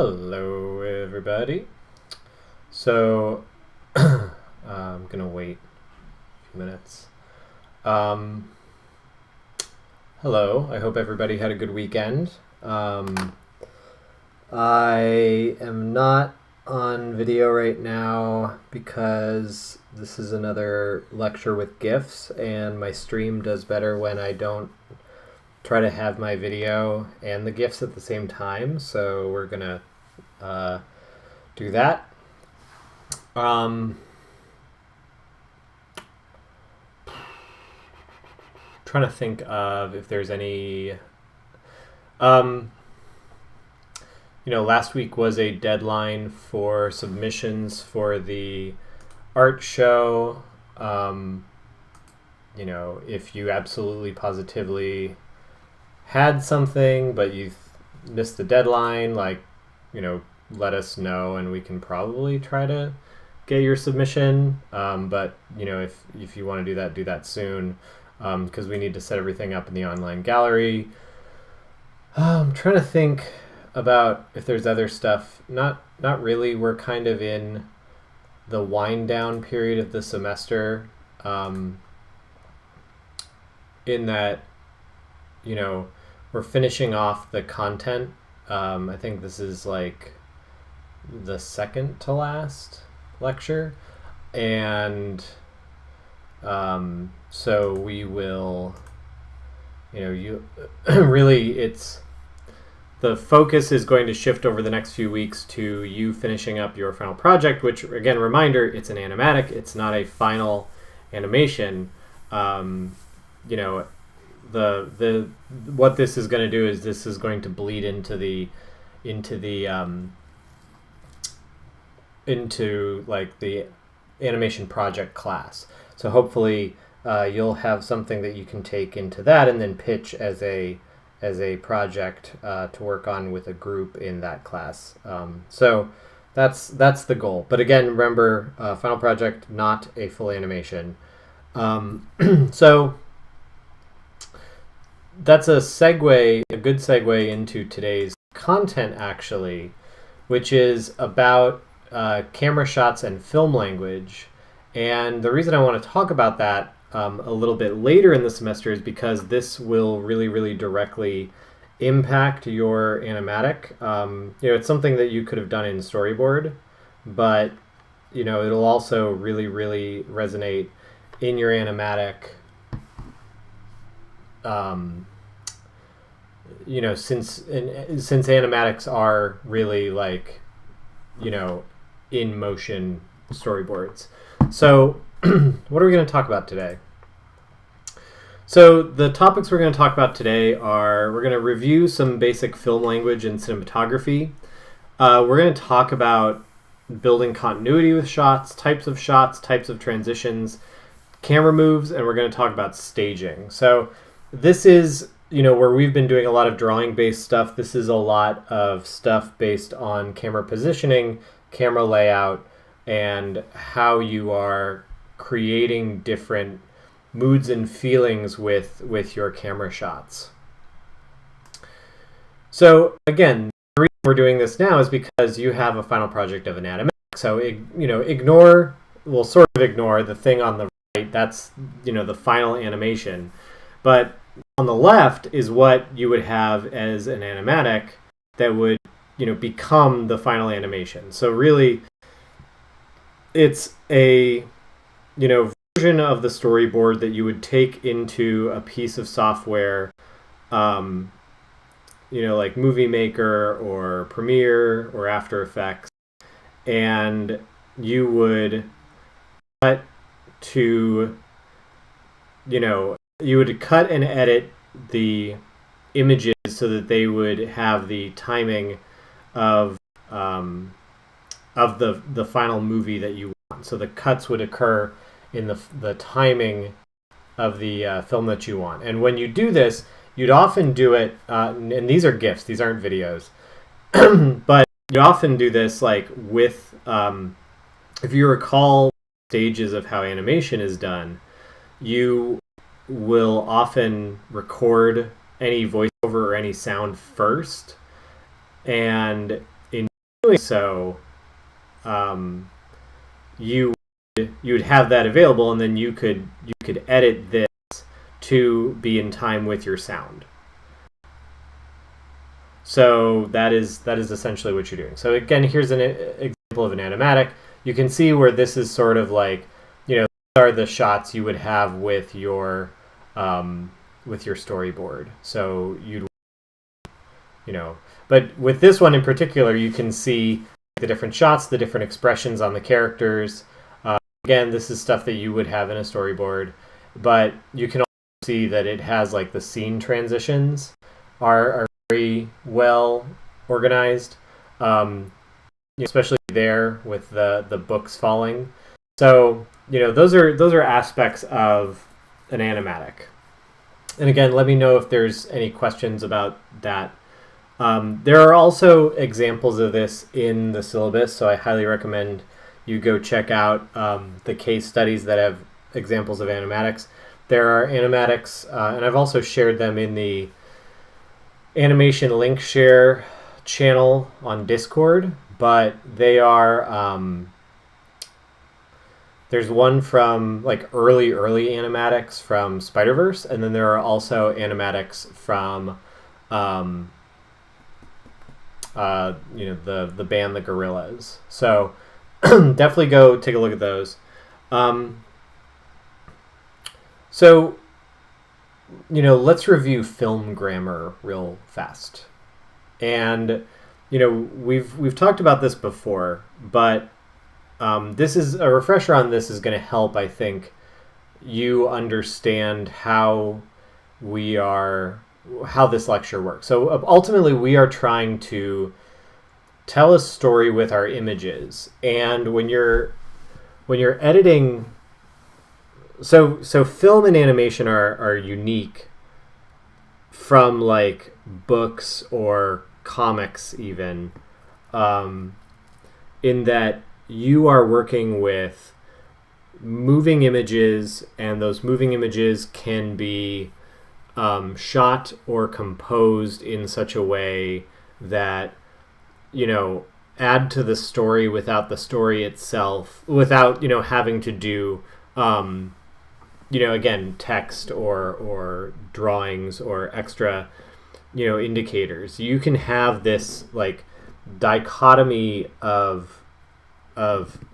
Hello, everybody. So, I'm gonna wait a few minutes. Hello, I hope everybody had a good weekend. I am not on video right now because this is another lecture with GIFs, and my stream does better when I don't try to have my video and the GIFs at the same time. So we're gonna do that. Trying to think of if there's any. Last week was a deadline for submissions for the art show. If you absolutely positively had something, but you missed the deadline, let us know, and we can probably try to get your submission. But if you want to do that soon, because we need to set everything up in the online gallery. I'm trying to think about if there's other stuff. Not really. We're kind of in the wind down period of the semester, in that we're finishing off the content. I think this is like the second to last lecture, and so we will, you really, it's the focus is going to shift over the next few weeks to you finishing up your final project, which, again, reminder, it's an animatic. It's not a final animation. What this is going to do is this is going to bleed into the animation project class. So hopefully you'll have something that you can take into that and then pitch as a project to work on with a group in that class. So that's the goal. But again, remember, final project, not a full animation. So that's a good segue into today's content, actually, which is about camera shots and film language. And the reason I want to talk about that a little bit later in the semester is because this will really, really directly impact your animatic. It's something that you could have done in storyboard, but it'll also really, really resonate in your animatic. Since animatics are really like, in motion storyboards. So what are we going to talk about today? So the topics we're going to talk about today are, we're going to review some basic film language and cinematography. We're going to talk about building continuity with shots, types of transitions, camera moves, and we're going to talk about staging. So this is, where we've been doing a lot of drawing-based stuff. This is a lot of stuff based on camera positioning, camera layout, and how you are creating different moods and feelings with your camera shots. So again, the reason we're doing this now is because you have a final project of an animatic. So ignore the thing on the right. That's the final animation, but on the left is what you would have as an animatic that would become the final animation. So really, it's a version of the storyboard that you would take into a piece of software, like Movie Maker or Premiere or After Effects, and you would cut and edit the images so that they would have the timing of the final movie that you want. So the cuts would occur in the timing of the film that you want. And when you do this, you'd often do it, and these are GIFs, these aren't videos, but you often do this like with, if you recall stages of how animation is done, you will often record any voiceover or any sound first, and in doing so, you would have that available, and then you could edit this to be in time with your sound. So that is essentially what you're doing. So again, here's an example of an animatic. You can see where this is sort of like, these are the shots you would have with your storyboard. So but with this one in particular, you can see the different shots, the different expressions on the characters. Again, this is stuff that you would have in a storyboard, but you can also see that it has like the scene transitions are very well organized, especially there with the books falling. So those are aspects of an animatic. And again, let me know if there's any questions about that. There are also examples of this in the syllabus, so I highly recommend you go check out the case studies that have examples of animatics. There are animatics, and I've also shared them in the animation link share channel on Discord, but they are there's one from like early animatics from Spider-Verse, and then there are also animatics from the band The Gorillaz. So definitely go take a look at those. So let's review film grammar real fast. And we've talked about this before, but this is a refresher on this is going to help, I think, you understand how this lecture works. So ultimately, we are trying to tell a story with our images, and when you're editing, so film and animation are unique from like books or comics even, in that you are working with moving images, and those moving images can be shot or composed in such a way that add to the story without the story itself, without having to do again, text or drawings or extra indicators. You can have this like dichotomy of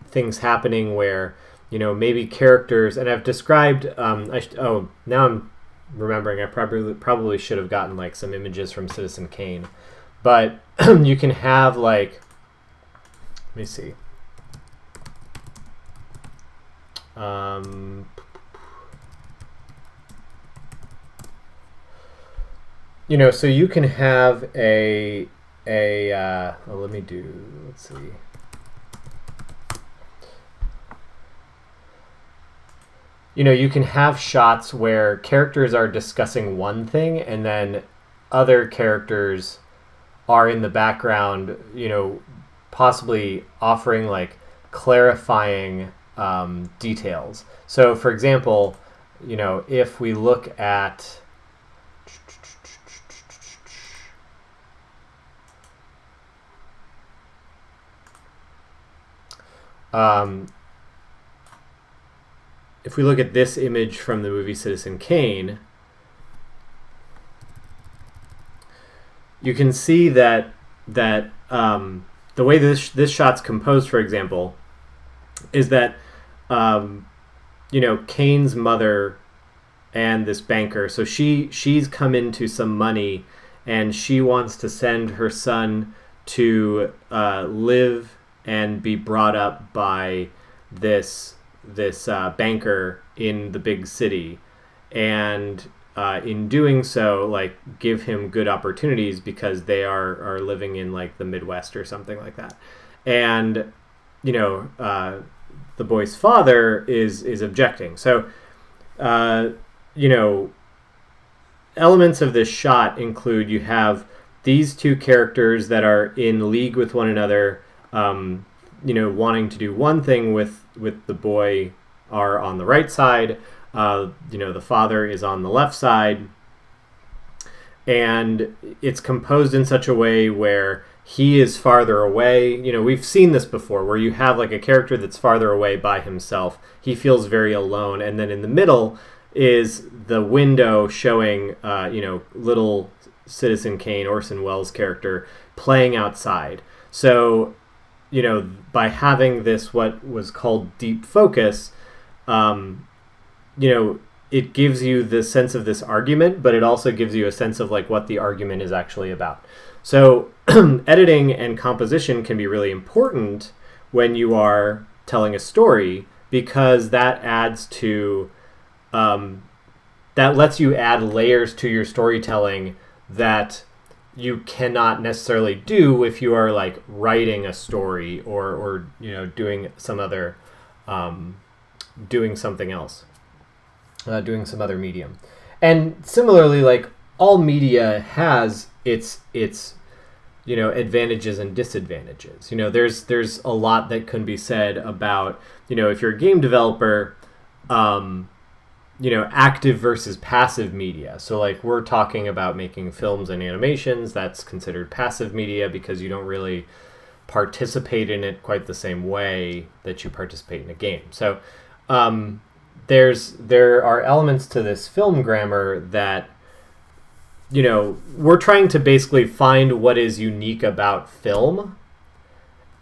things happening where maybe characters, and I've described now I'm remembering, I probably should have gotten like some images from Citizen Kane, but you can have like, let me see, so you can have let's see. You can have shots where characters are discussing one thing and then other characters are in the background, possibly offering like clarifying details. So for example, if we look at if we look at this image from the movie Citizen Kane, you can see that the way this shot's composed, for example, is that Kane's mother and this banker, so she's come into some money, and she wants to send her son to live and be brought up by this banker in the big city, and in doing so, like, give him good opportunities because they are living in like the Midwest or something like that. And the boy's father is objecting. So elements of this shot include, you have these two characters that are in league with one another, wanting to do one thing with the boy are on the right side, the father is on the left side, and it's composed in such a way where he is farther away. You know, we've seen this before where you have like a character that's farther away by himself. He feels very alone. And then in the middle is the window showing, little Citizen Kane, Orson Welles' character, playing outside. So, by having this, what was called deep focus, it gives you the sense of this argument, but it also gives you a sense of like what the argument is actually about. So editing and composition can be really important when you are telling a story, because that adds to that lets you add layers to your storytelling that you cannot necessarily do if you are like writing a story or doing some other doing something else, doing some other medium. And similarly, like all media has its advantages and disadvantages. There's a lot that can be said about if you're a game developer, active versus passive media. So like we're talking about making films and animations, that's considered passive media because you don't really participate in it quite the same way that you participate in a game. So there are elements to this film grammar that we're trying to basically find what is unique about film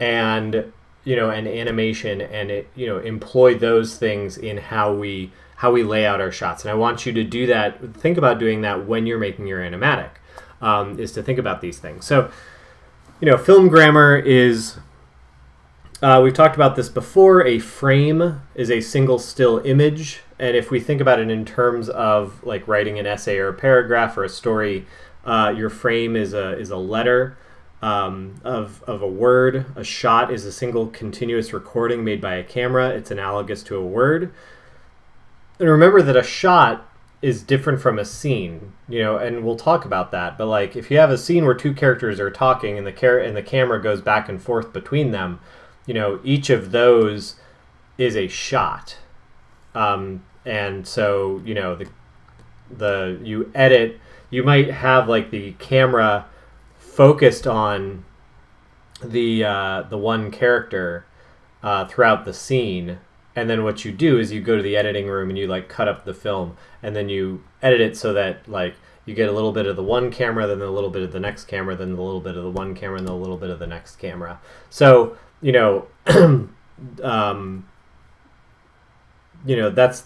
and and animation, and employ those things in how we lay out our shots. And I want you to do that. Think about doing that when you're making your animatic, is to think about these things. So, film grammar is, we've talked about this before. A frame is a single still image. And if we think about it in terms of like writing an essay or a paragraph or a story, your frame is a letter of a word. A shot is a single continuous recording made by a camera. It's analogous to a word. And remember that a shot is different from a scene, and we'll talk about that. But like if you have a scene where two characters are talking and the camera goes back and forth between them, each of those is a shot. And so, you edit, you might have like the camera focused on the one character throughout the scene. And then what you do is you go to the editing room and you like cut up the film, and then you edit it so that like you get a little bit of the one camera, then a little bit of the next camera, then a little bit of the one camera, and then a little bit of the next camera. So,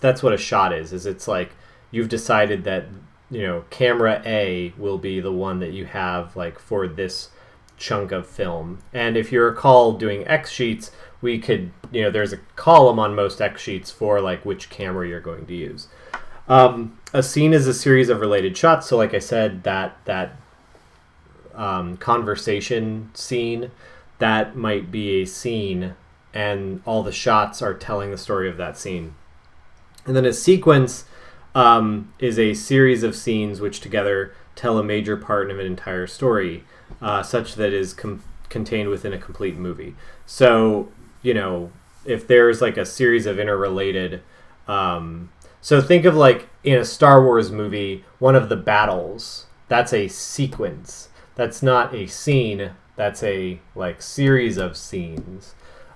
that's what a shot is it's like you've decided that camera A will be the one that you have like for this chunk of film. And if you recall doing X sheets, we could there's a column on most X sheets for like which camera you're going to use. A scene is a series of related shots. So like I said, that conversation scene, that might be a scene, and all the shots are telling the story of that scene. And then a sequence is a series of scenes which together tell a major part of an entire story, such that is contained within a complete movie. So, if there's like a series of interrelated... so think of like in a Star Wars movie, one of the battles, that's a sequence. That's not a scene, that's a like series of scenes.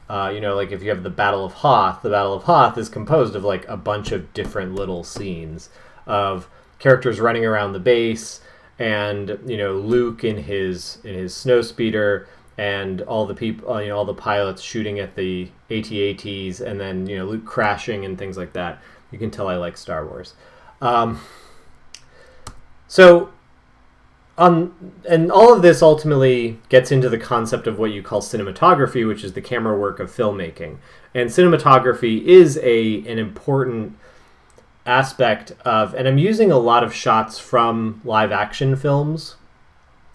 Like if you have the Battle of Hoth is composed of like a bunch of different little scenes of characters running around the base, and Luke in his snowspeeder, and all the people, all the pilots shooting at the AT-ATs, and then Luke crashing and things like that. You can tell I like Star Wars. And all of this ultimately gets into the concept of what you call cinematography, which is the camera work of filmmaking. And cinematography is an important aspect of, and I'm using a lot of shots from live action films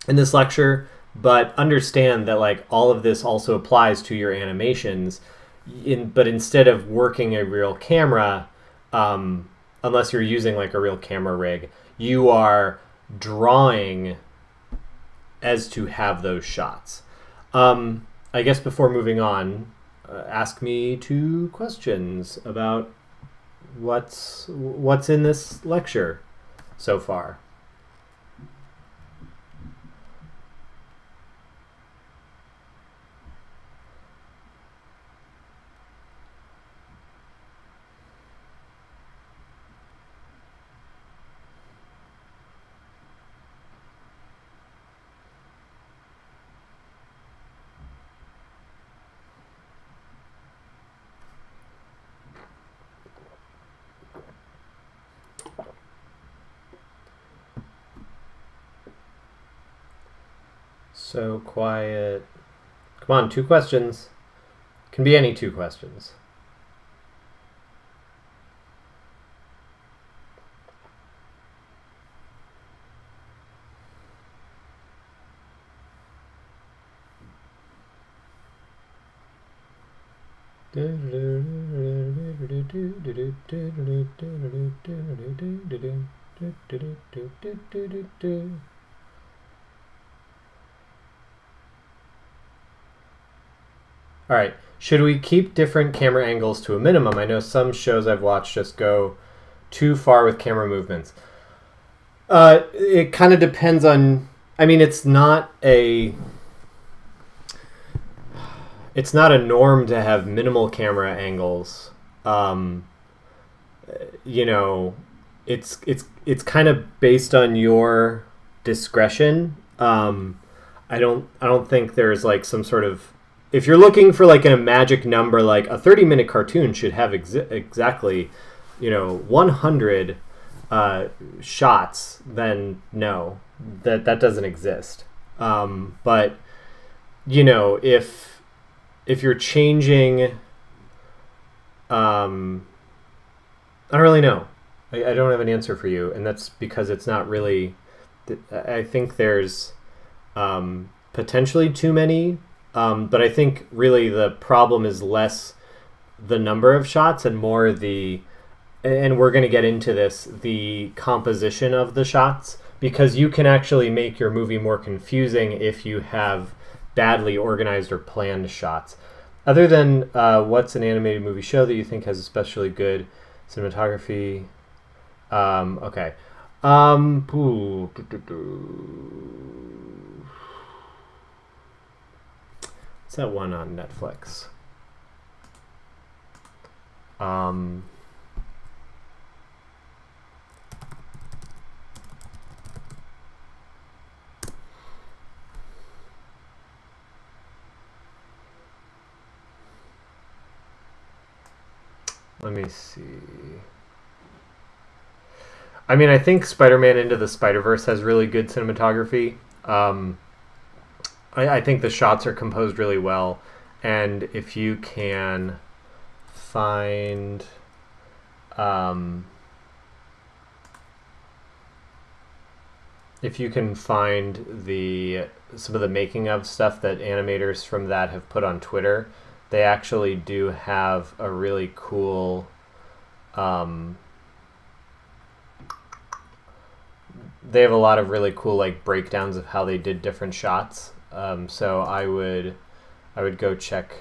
in this lecture, but understand that like all of this also applies to your animations. But instead of working a real camera, unless you're using like a real camera rig, you are drawing as to have those shots. I guess before moving on, ask me 2 questions about what's in this lecture so far. So quiet. Come on, 2 questions. Can be any 2 questions. All right. Should we keep different camera angles to a minimum? I know some shows I've watched just go too far with camera movements. It kind of depends on. I mean, it's not a norm to have minimal camera angles. You know, it's kind of based on your discretion. I don't think there's like some sort of, if you're looking for like a magic number, like a 30-minute cartoon should have exactly, 100 shots, then no, that doesn't exist. But if you're changing, I don't really know. I don't have an answer for you, and that's because it's not really. I think there's potentially too many, but I think really the problem is less the number of shots and more the, and we're going to get into this, the composition of the shots, because you can actually make your movie more confusing if you have badly organized or planned shots. Other than what's an animated movie show that you think has especially good cinematography? Okay. What's that one on Netflix? Let me see. I mean, I think Spider-Man Into the Spider-Verse has really good cinematography. I think the shots are composed really well. And if you can find... if you can find some of the making of stuff that animators from that have put on Twitter, they actually do have a really cool... they have a lot of really cool like breakdowns of how they did different shots. So I would go check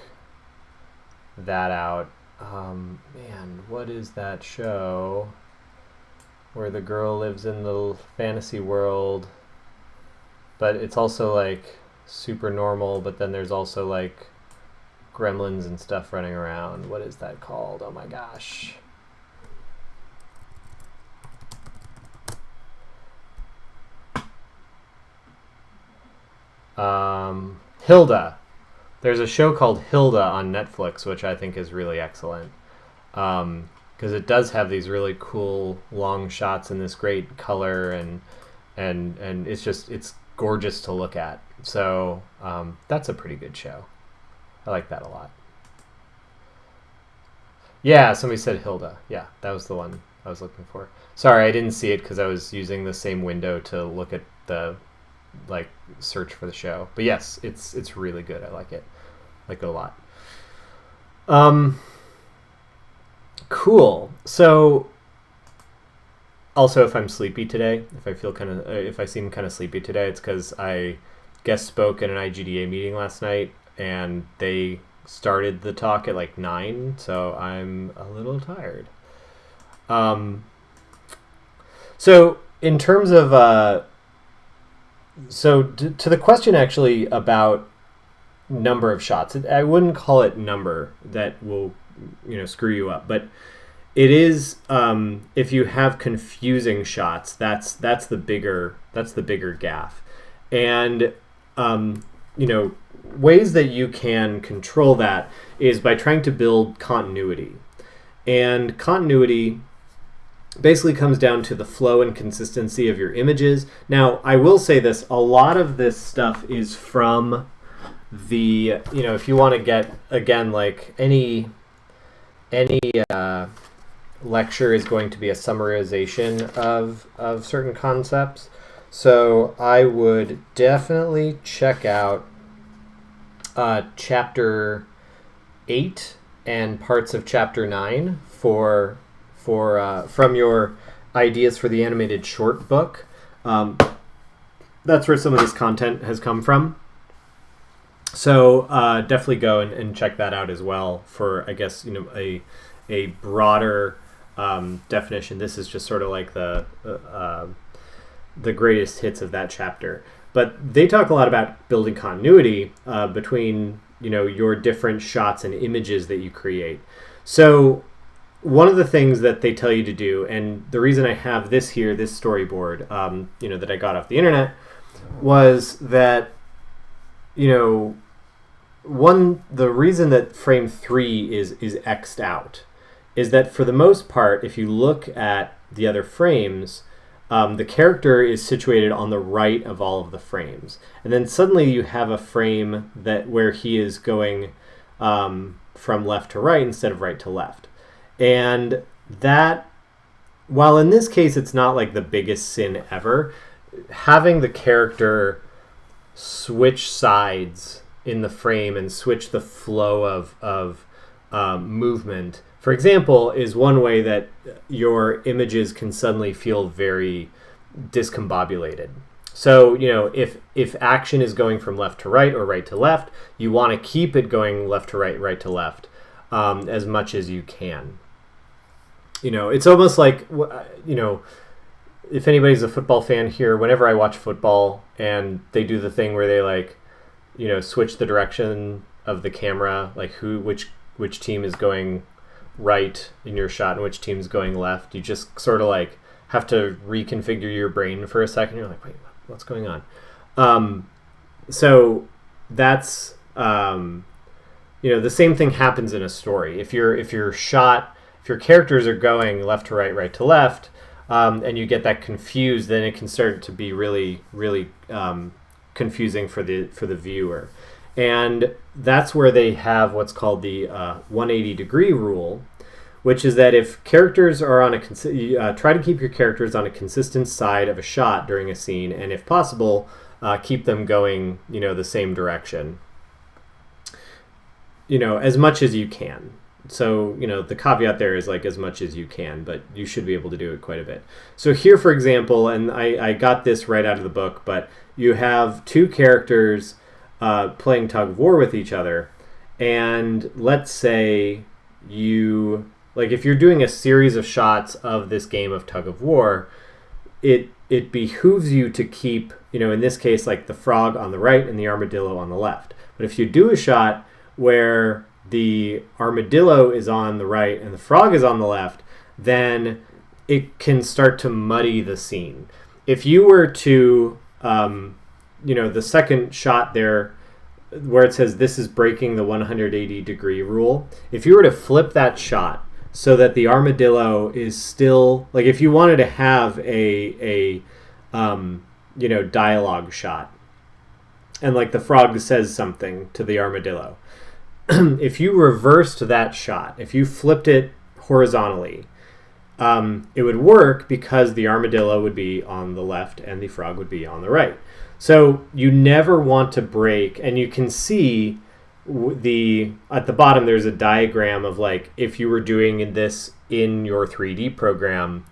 that out. Man, what is that show where the girl lives in the fantasy world, but it's also like super normal, but then there's also like gremlins and stuff running around. What is that called? Oh my gosh. Hilda. There's a show called Hilda on Netflix, which I think is really excellent. Because it does have these really cool long shots and this great color, and it's gorgeous to look at. So that's a pretty good show. I like that a lot. Yeah, somebody said Hilda. Yeah, that was the one I was looking for. Sorry, I didn't see it because I was using the same window to look at the search for the show. But yes, it's really good. I like it. I like it a lot. Cool. So also, if I'm sleepy today, if I seem kind of sleepy today, it's because I guest spoke at an IGDA meeting last night, and they started the talk at like 9, so I'm a little tired. So in terms of to the question actually about number of shots, I wouldn't call it number that will screw you up, but it is if you have confusing shots, that's the bigger gaffe. And ways that you can control that is by trying to build continuity. And continuity basically comes down to the flow and consistency of your images. Now, I will say this, a lot of this stuff is from the, if you want to get, again, like any lecture is going to be a summarization of certain concepts. So I would definitely check out chapter 8 and parts of chapter 9 for from your ideas for the animated short book. That's where some of this content has come from. So definitely go and check that out as well for, I guess, a broader definition. This is just sort of like the greatest hits of that chapter. But they talk a lot about building continuity between your different shots and images that you create. So one of the things that they tell you to do, and the reason I have this here, this storyboard, that I got off the internet, was that the reason that frame 3 is X'd out is that for the most part, if you look at the other frames, the character is situated on the right of all of the frames. And then suddenly you have a frame where he is going from left to right instead of right to left. And that, while in this case it's not like the biggest sin ever, having the character switch sides in the frame and switch the flow of movement, for example, is one way that your images can suddenly feel very discombobulated. So, if action is going from left to right or right to left, you want to keep it going left to right, right to left, as much as you can. It's almost like, if anybody's a football fan here, whenever I watch football and they do the thing where they switch the direction of the camera, like which team is going right in your shot and which team's going left, you just sort of like have to reconfigure your brain for a second. You're like, wait, what's going on? So that's the same thing happens in a story. If your characters are going left to right, right to left, and you get that confused, then it can start to be really, really confusing for the viewer. And that's where they have what's called the 180-degree rule, which is that if characters are on try to keep your characters on a consistent side of a shot during a scene, and if possible, keep them going, the same direction, as much as you can. So, the caveat there is like as much as you can, but you should be able to do it quite a bit. So here, for example, and I got this right out of the book, but you have two characters playing tug of war with each other. And let's say if you're doing a series of shots of this game of tug of war, it behooves you to keep, in this case, like the frog on the right and the armadillo on the left. But if you do a shot where the armadillo is on the right and the frog is on the left, then it can start to muddy the scene. If you were to, the second shot there where it says this is breaking the 180-degree rule, if you were to flip that shot so that the armadillo is still, like if you wanted to have a dialogue shot and like the frog says something to the armadillo, if you reversed that shot, if you flipped it horizontally, it would work because the armadillo would be on the left and the frog would be on the right. So you never want to break, and you can see at the bottom there's a diagram of like if you were doing this in your 3D program,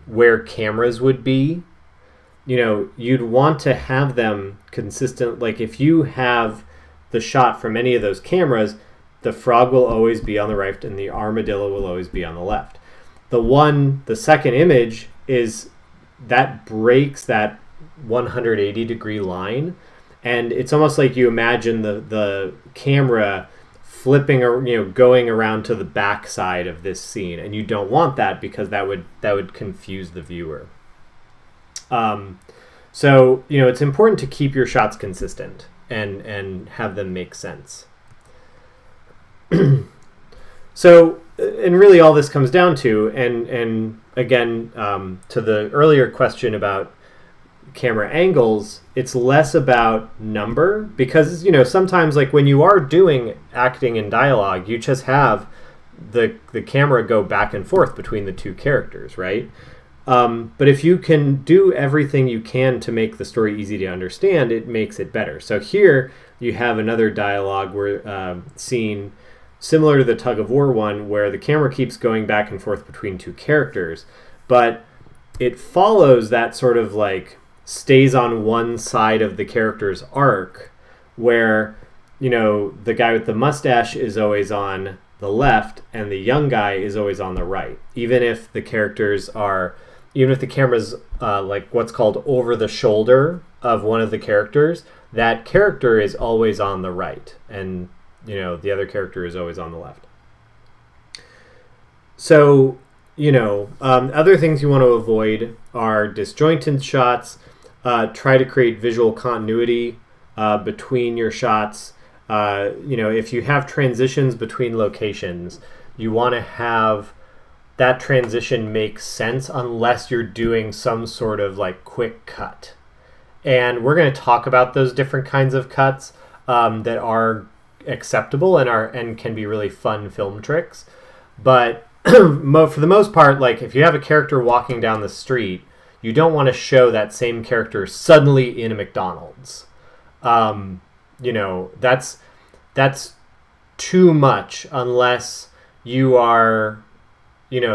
where cameras would be, you'd want to have them consistent. Like if you have the shot from any of those cameras, the frog will always be on the right and the armadillo will always be on the left. The second image is that breaks that 180-degree line, and it's almost like you imagine the camera flipping or going around to the back side of this scene, and you don't want that because that would confuse the viewer. So it's important to keep your shots consistent and have them make sense. So, and really all this comes down to, and again, to the earlier question about camera angles, it's less about number because, sometimes like when you are doing acting and dialogue, you just have the camera go back and forth between the two characters, right? But if you can do everything you can to make the story easy to understand, it makes it better. So here you have another dialogue scene similar to the tug of war one, where the camera keeps going back and forth between two characters, but it follows that sort of like stays on one side of the character's arc, where the guy with the mustache is always on the left and the young guy is always on the right, even if the camera's like what's called over the shoulder of one of the characters, that character is always on the right, and the other character is always on the left. So other things you want to avoid are disjointed shots. Try to create visual continuity between your shots. If you have transitions between locations, you want to have that transition make sense unless you're doing some sort of like quick cut. And we're going to talk about those different kinds of cuts that are acceptable and can be really fun film tricks. But for the most part, like if you have a character walking down the street, you don't want to show that same character suddenly in a McDonald's. That's too much unless you are,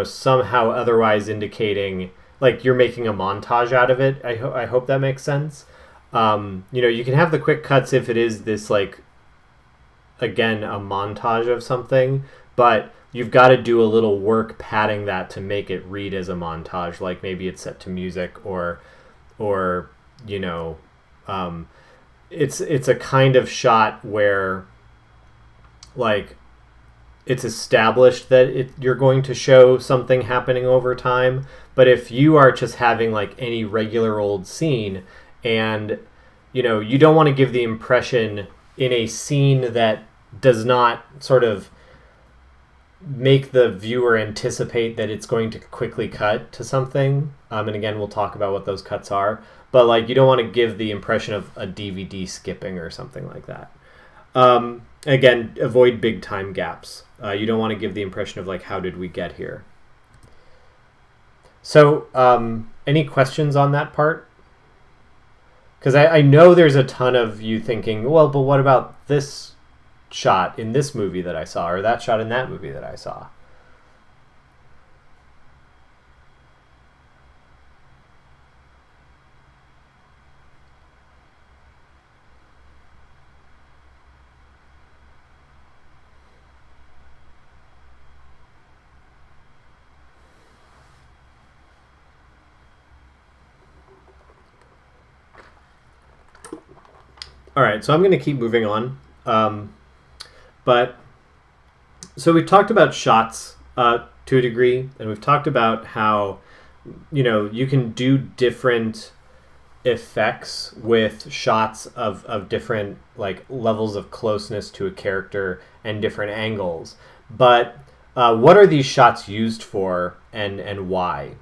somehow otherwise indicating like you're making a montage out of it. I hope that makes sense. You can have the quick cuts if it is this like, again, a montage of something, but you've got to do a little work padding that to make it read as a montage. Like maybe it's set to music or it's a kind of shot where like it's established that you're going to show something happening over time. But if you are just having like any regular old scene and you don't want to give the impression in a scene that does not sort of make the viewer anticipate that it's going to quickly cut to something. And again, we'll talk about what those cuts are. But like, you don't want to give the impression of a DVD skipping or something like that. Again, avoid big time gaps. You don't want to give the impression of like, how did we get here? So, any questions on that part? Because I know there's a ton of you thinking, well, but what about this shot in this movie that I saw, or that shot in that movie that I saw? All right, so I'm going to keep moving on. But so we've talked about shots to a degree, and we've talked about how you can do different effects with shots of different like levels of closeness to a character and different angles. But what are these shots used for, and why?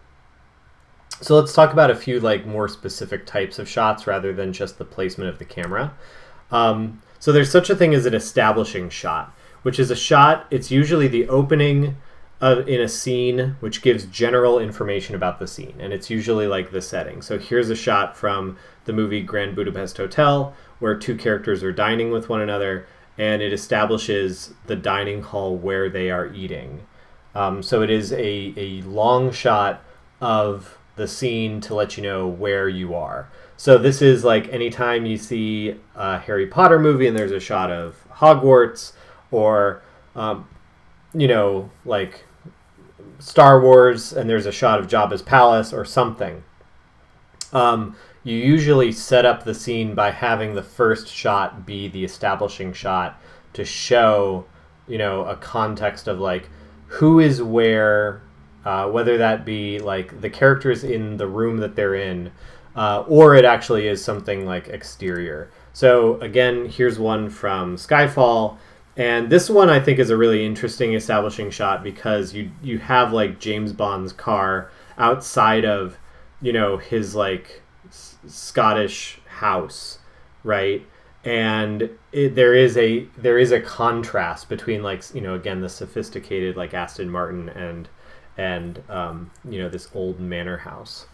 So let's talk about a few like more specific types of shots rather than just the placement of the camera. So there's such a thing as an establishing shot, which is a shot, it's usually the opening in a scene, which gives general information about the scene. And it's usually like the setting. So here's a shot from the movie Grand Budapest Hotel, where two characters are dining with one another, and it establishes the dining hall where they are eating. So it is a long shot of the scene to let you know where you are. So this is like anytime you see a Harry Potter movie and there's a shot of Hogwarts, or like Star Wars and there's a shot of Jabba's palace or something. You usually set up the scene by having the first shot be the establishing shot to show, a context of like who is where, whether that be like the characters in the room that they're in, or it actually is something like exterior. So again, here's one from Skyfall. And this one I think is a really interesting establishing shot because you have like James Bond's car outside of, his like Scottish house, right? And there is a contrast between, like, again, the sophisticated like Aston Martin and this old manor house.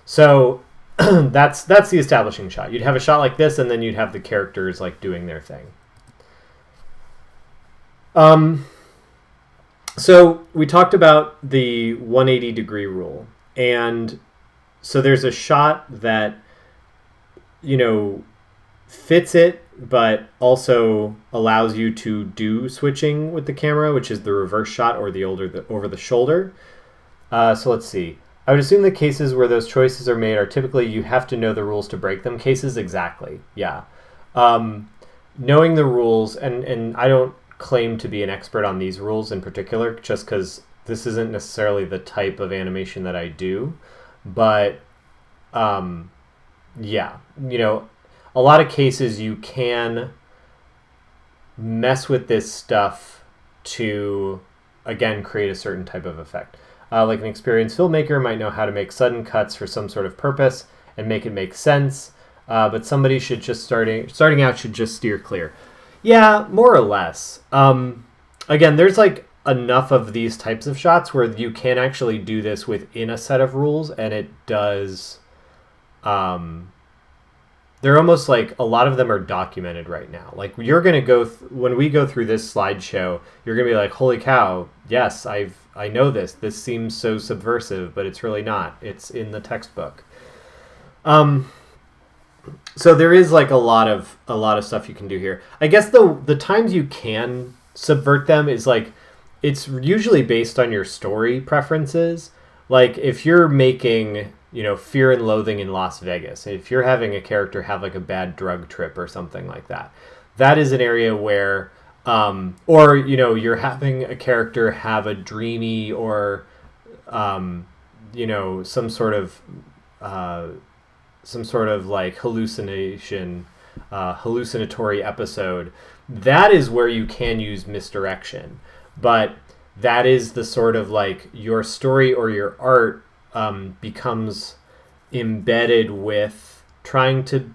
So that's the establishing shot. You'd have a shot like this, and then you'd have the characters like doing their thing. So we talked about the 180 degree rule, and so there's a shot that fits it, but also allows you to do switching with the camera, which is the reverse shot or the over the shoulder. So let's see. I would assume the cases where those choices are made are typically you have to know the rules to break them cases. Exactly. Yeah. Knowing the rules, and I don't claim to be an expert on these rules in particular, just because this isn't necessarily the type of animation that I do. But yeah, a lot of cases you can mess with this stuff to, again, create a certain type of effect. Like an experienced filmmaker might know how to make sudden cuts for some sort of purpose and make it make sense, but somebody should just starting out should just steer clear. Yeah, more or less. Again, there's like enough of these types of shots where you can actually do this within a set of rules, and it does. They're almost like a lot of them are documented right now. Like you're gonna go when we go through this slideshow, you're gonna be like, "Holy cow! Yes, I know this. This seems so subversive, but it's really not. It's in the textbook." So there is like a lot of stuff you can do here. I guess the times you can subvert them is like it's usually based on your story preferences. Like if you're making, Fear and Loathing in Las Vegas, if you're having a character have like a bad drug trip or something like that, that is an area where, or you're having a character have a dreamy or, some sort of like hallucinatory episode. That is where you can use misdirection, but that is the sort of like your story or your art becomes embedded with trying to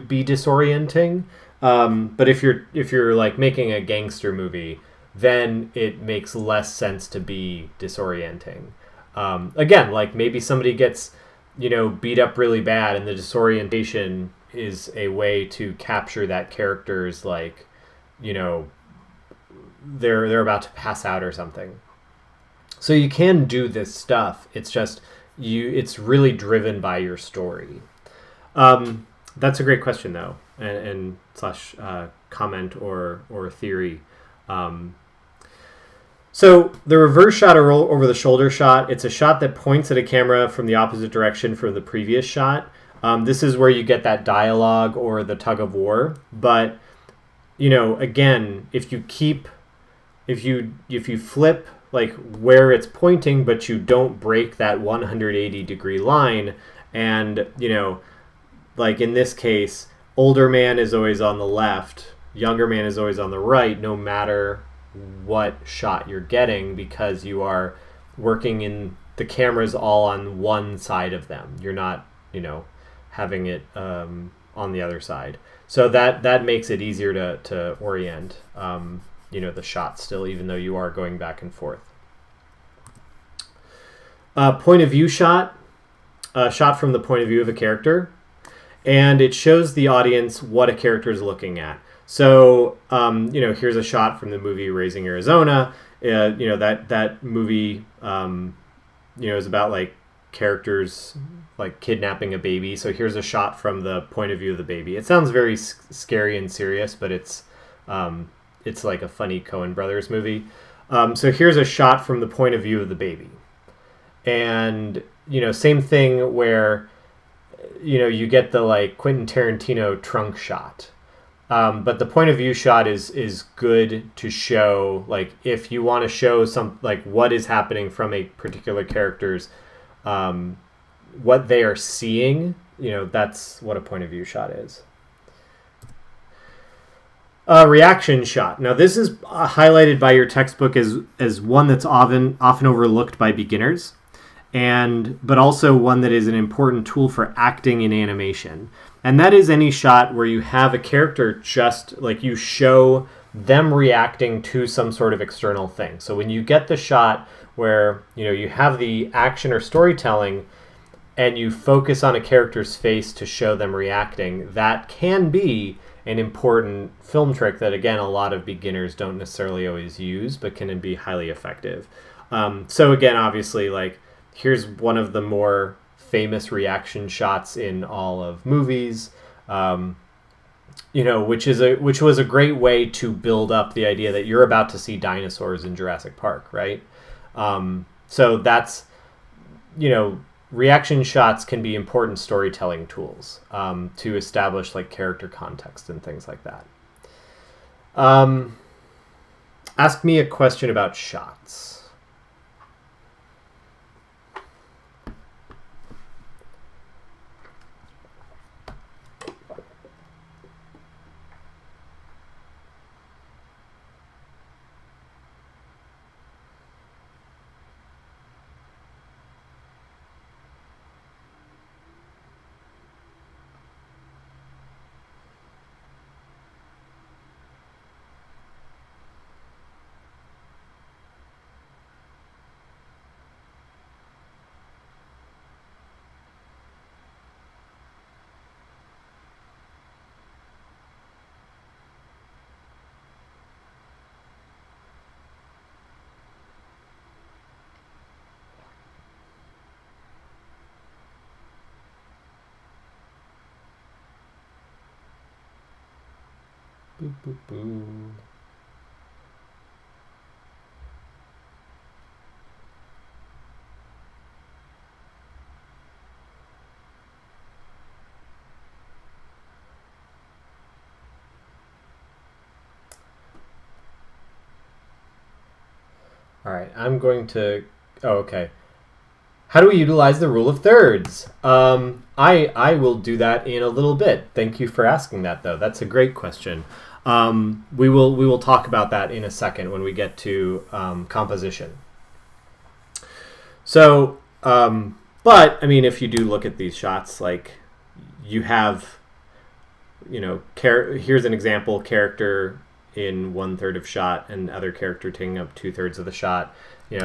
be disorienting. But if you're like making a gangster movie, then it makes less sense to be disorienting. Again, like maybe somebody gets beat up really bad, and the disorientation is a way to capture that character's like they're about to pass out or something. So you can do this stuff. It's just it's really driven by your story. That's a great question though, and slash comment or theory. So the reverse shot or over the shoulder shot, it's a shot that points at a camera from the opposite direction from the previous shot. This is where you get that dialogue or the tug of war. But again, if you flip like where it's pointing, but you don't break that 180 degree line, and like in this case, older man is always on the left, younger man is always on the right, no matter what shot you're getting, because you are working in the cameras all on one side of them. You're not, having it on the other side. So that makes it easier to orient, the shot still, even though you are going back and forth. Point of view shot, shot from the point of view of a character, and it shows the audience what a character is looking at. So, here's a shot from the movie Raising Arizona. That movie, is about like characters like kidnapping a baby. So here's a shot from the point of view of the baby. It sounds very scary and serious, but it's like a funny Coen Brothers movie. So here's a shot from the point of view of the baby. And, same thing where, you get the like Quentin Tarantino trunk shot. But the point of view shot is good to show, like, if you want to show some, like, what is happening from a particular character's, what they are seeing, that's what a point of view shot is. Reaction shot. Now, this is highlighted by your textbook as one that's often overlooked by beginners. but also one that is an important tool for acting in animation. And that is any shot where you have a character just like you show them reacting to some sort of external thing. So when you get the shot where you have the action or storytelling and you focus on a character's face to show them reacting, that can be an important film trick that, again, a lot of beginners don't necessarily always use, but can be highly effective. So again, obviously, like, here's one of the more famous reaction shots in all of movies, which was a great way to build up the idea that you're about to see dinosaurs in Jurassic Park, right? So that's, reaction shots can be important storytelling tools to establish like character context and things like that. Ask me a question about shots. Boop, boop, boop. All right, I'm going to... Oh, okay. How do we utilize the rule of thirds? I will do that in a little bit. Thank you for asking that, though. That's a great question. We will talk about that in a second when we get to composition. So, but I mean, if you do look at these shots, like you have, here's an example: character in 1/3 of shot, and other character taking up 2/3 of the shot.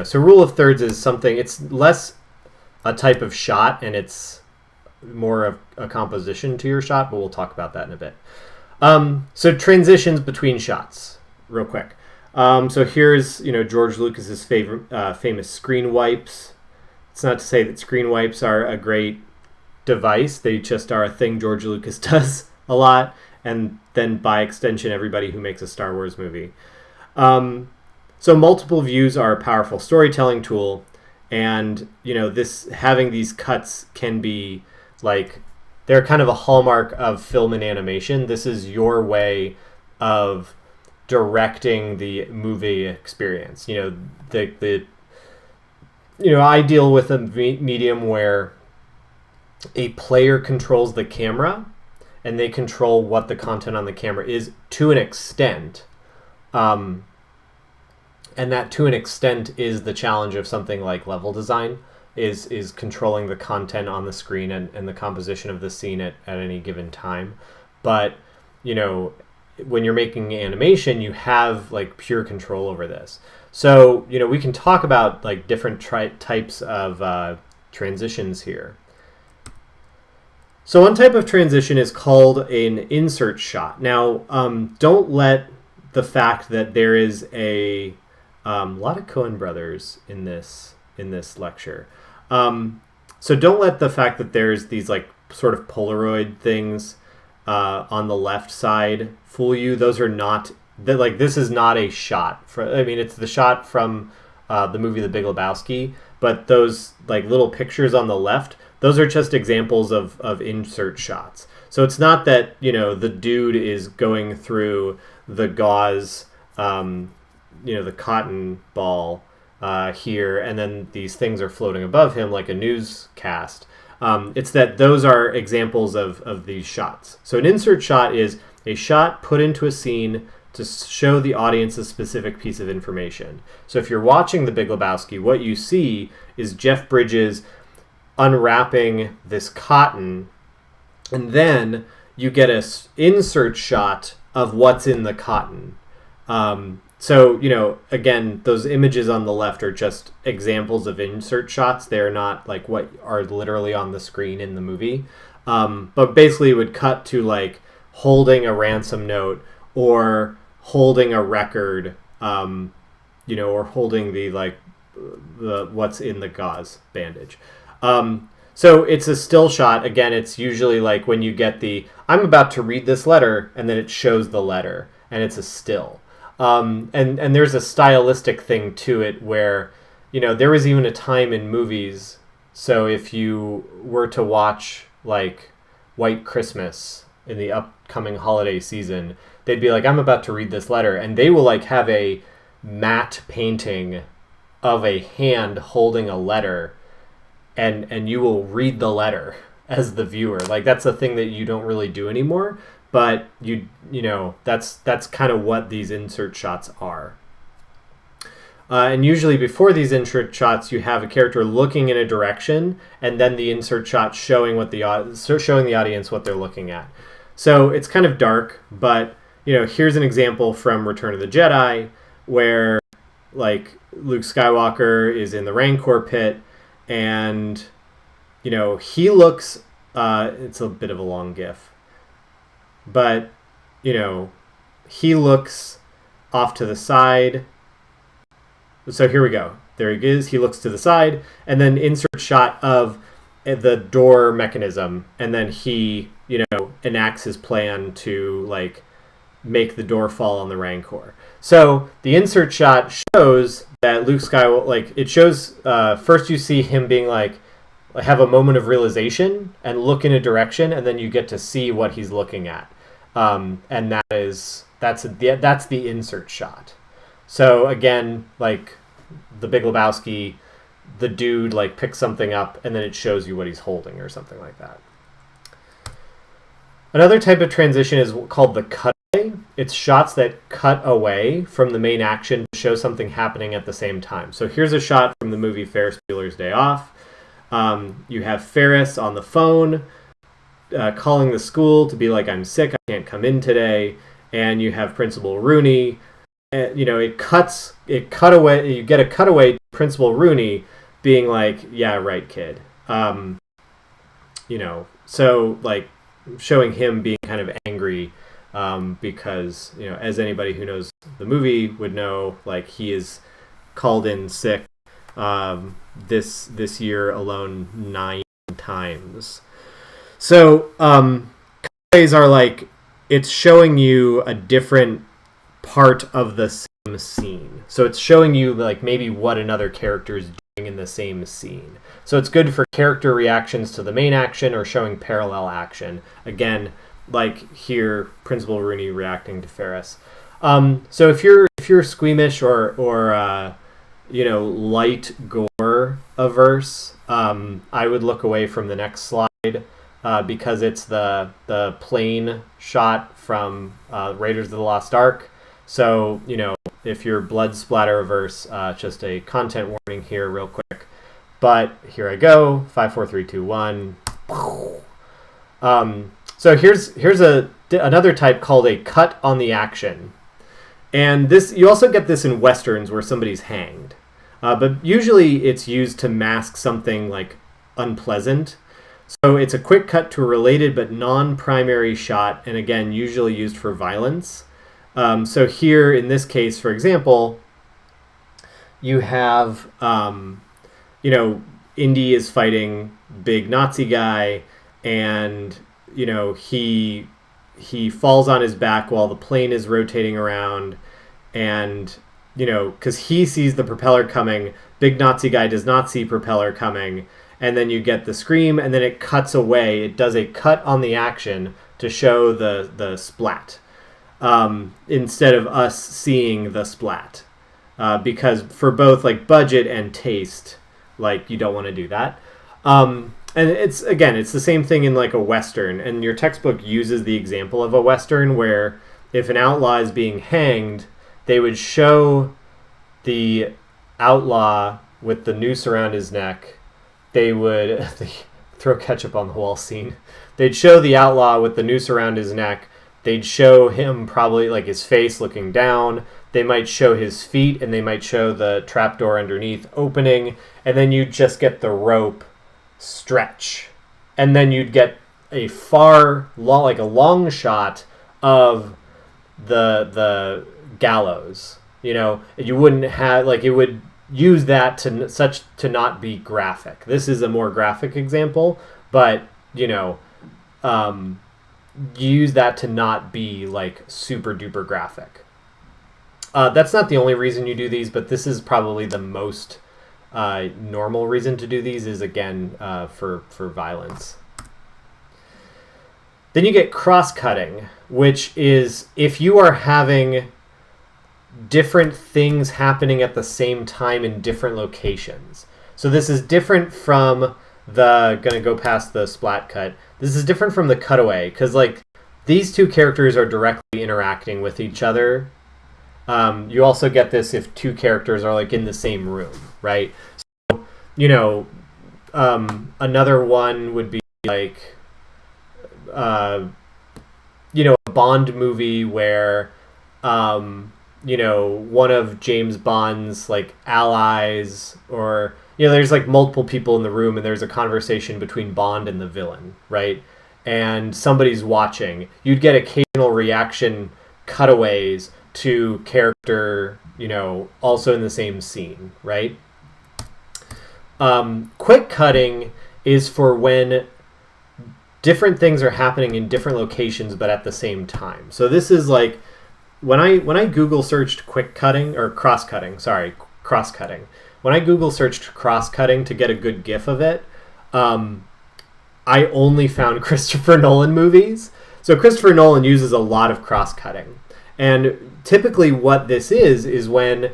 So rule of thirds is something. It's less a type of shot, and it's more of a composition to your shot. But we'll talk about that in a bit. So transitions between shots, real quick. So here's George Lucas's famous screen wipes. It's not to say that screen wipes are a great device; they just are a thing George Lucas does a lot, and then by extension, everybody who makes a Star Wars movie. So multiple views are a powerful storytelling tool, and this having these cuts can be like. They're kind of a hallmark of film and animation. This is your way of directing the movie experience. I deal with a medium where a player controls the camera and they control what the content on the camera is to an extent. And that to an extent is the challenge of something like level design. Is controlling the content on the screen and the composition of the scene at any given time. But, when you're making animation, you have like pure control over this. So, we can talk about like different types of transitions here. So one type of transition is called an insert shot. Now, don't let the fact that there is a lot of Coen brothers in this lecture. So don't let the fact that there's these like sort of Polaroid things on the left side fool you. Those are not this is not a shot. It's the shot from the movie The Big Lebowski, but those like little pictures on the left, those are just examples of insert shots. So it's not that the dude is going through the gauze, the cotton ball. Here, and then these things are floating above him like a newscast. It's that those are examples of these shots. So an insert shot is a shot put into a scene to show the audience a specific piece of information. So if you're watching The Big Lebowski, what you see is Jeff Bridges unwrapping this cotton, and then you get a insert shot of what's in the cotton. So, again, those images on the left are just examples of insert shots. They're not like what are literally on the screen in the movie. But basically it would cut to like holding a ransom note or holding a record, or holding the what's in the gauze bandage. So it's a still shot. Again, it's usually like when you get I'm about to read this letter, and then it shows the letter, and it's a still. And there's a stylistic thing to it where, there was even a time in movies. So if you were to watch like White Christmas in the upcoming holiday season, they'd be like, I'm about to read this letter. And they will like have a matte painting of a hand holding a letter, and you will read the letter as the viewer. Like that's a thing that you don't really do anymore. But that's kind of what these insert shots are. And usually before these insert shots, you have a character looking in a direction, and then the insert shot showing the audience what they're looking at. So it's kind of dark, but here's an example from Return of the Jedi where like Luke Skywalker is in the Rancor pit, and he looks. It's a bit of a long GIF. But, he looks off to the side. So here we go. There he is. He looks to the side. And then insert shot of the door mechanism. And then he, enacts his plan to, like, make the door fall on the Rancor. So the insert shot shows that Luke Skywalker, it shows, first you see him being, have a moment of realization and look in a direction, and then you get to see what he's looking at. And that's the insert shot. So again, like The Big Lebowski, the dude picks something up and then it shows you what he's holding or something like that. Another type of transition is called the cutaway. It's shots that cut away from the main action to show something happening at the same time. So here's a shot from the movie Ferris Bueller's Day Off. You have Ferris on the phone, calling the school to be like, I'm sick, I can't come in today. And you have Principal Rooney. It cut away. You get a cutaway to Principal Rooney being like, yeah, right, kid. So showing him being kind of angry because, as anybody who knows the movie would know, he is called in sick this year alone 9 times. So cutaways are it's showing you a different part of the same scene. So it's showing you maybe what another character is doing in the same scene. So it's good for character reactions to the main action or showing parallel action. Again, here, Principal Rooney reacting to Ferris. So if you're squeamish or light gore averse, I would look away from the next slide. Because it's the plane shot from Raiders of the Lost Ark. So, if you're blood splatter averse, just a content warning here real quick. But here I go, 5, 4, 3, 2, 1. So here's another type called a cut on the action. And you also get this in Westerns where somebody's hanged. But usually it's used to mask something unpleasant. So it's a quick cut to a related but non-primary shot, and again, usually used for violence. So here, in this case, for example, you have, Indy is fighting big Nazi guy, and, he falls on his back while the plane is rotating around, and, because he sees the propeller coming, big Nazi guy does not see propeller coming. And then you get the scream, and then it cuts away. It does a cut on the action to show the splat instead of us seeing the splat. Because for both budget and taste, you don't want to do that. And it's the same thing in a Western. And your textbook uses the example of a Western where if an outlaw is being hanged, they would show the outlaw with the noose around his neck. They would throw ketchup on the wall scene. They'd show the outlaw with the noose around his neck. They'd show him probably like his face looking down. They might show his feet, and they might show the trapdoor underneath opening, and then you'd just get the rope stretch. And then you'd get a like a long shot of the gallows. You wouldn't have, like, it would use that to not be graphic. This is a more graphic example, but use that to not be like super duper graphic. That's not the only reason you do these, but this is probably the most normal reason to do these, is again for violence. Then you get cross-cutting, which is if you are having different things happening at the same time in different locations. So this is different from gonna go past the splat cut. This is different from the cutaway, because like these two characters are directly interacting with each other. You also get this if two characters are like in the same room, right? So, another one would be like, a Bond movie where, one of James Bond's like allies, or there's like multiple people in the room, and there's a conversation between Bond and the villain, right? And somebody's watching. You'd get occasional reaction cutaways to character, also in the same scene, right? Quick cutting is for when different things are happening in different locations but at the same time. So this is like when I Google searched cross-cutting. When I Google searched cross-cutting to get a good GIF of it, I only found Christopher Nolan movies. So Christopher Nolan uses a lot of cross-cutting. And typically what this is when,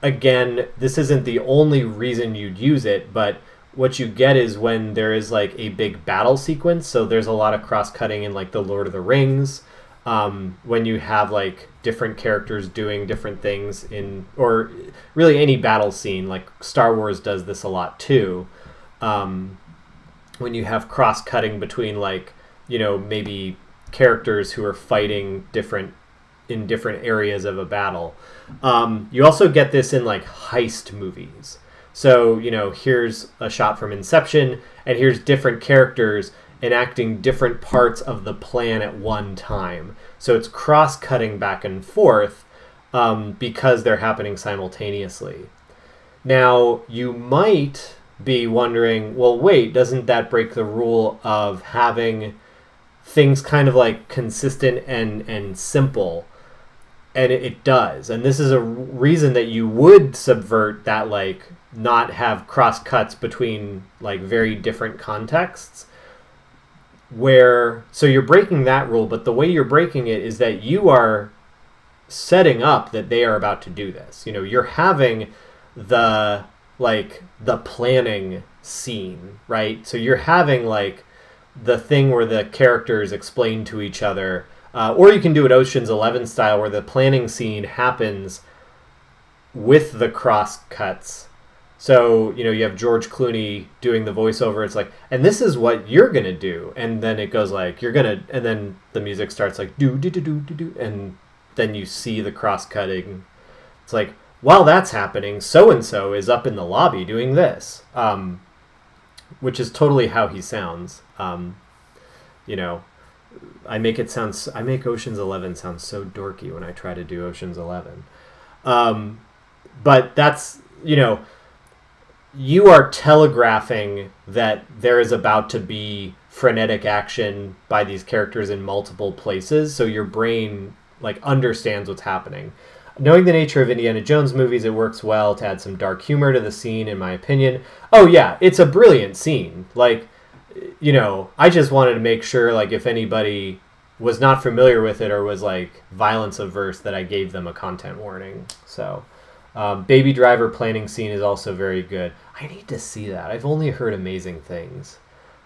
again, this isn't the only reason you'd use it, but what you get is when there is like a big battle sequence. So there's a lot of cross-cutting in like the Lord of the Rings, when you have like different characters doing different things or really any battle scene. Like Star Wars does this a lot too. When you have cross-cutting between like, maybe characters who are fighting in different areas of a battle. You also get this in like heist movies. So, here's a shot from Inception, and here's different characters enacting different parts of the plan at one time. So it's cross-cutting back and forth because they're happening simultaneously. Now, you might be wondering, well, wait, doesn't that break the rule of having things kind of like consistent and simple? And it does. And this is a reason that you would subvert that, like, not have cross cuts between like very different contexts, so you're breaking that rule, but the way you're breaking it is that you are setting up that they are about to do this. You're having the planning scene, right? So you're having like the thing where the characters explain to each other, or you can do it Ocean's 11 style, where the planning scene happens with the cross cuts. So, you have George Clooney doing the voiceover. It's like, and this is what you're going to do. And then it goes like, and then the music starts like, do, do, do, do, do, do. And then you see the cross-cutting. It's like, while that's happening, so-and-so is up in the lobby doing this. Which is totally how he sounds. I make Ocean's 11 sound so dorky when I try to do Ocean's 11. But that's, you are telegraphing that there is about to be frenetic action by these characters in multiple places, so your brain like understands what's happening. Knowing the nature of Indiana Jones movies, it works well to add some dark humor to the scene, in my opinion. Oh yeah, it's a brilliant scene. Like, I just wanted to make sure, like, if anybody was not familiar with it or was like violence averse, that I gave them a content warning. So Baby Driver planning scene is also very good. I need to see that. I've only heard amazing things.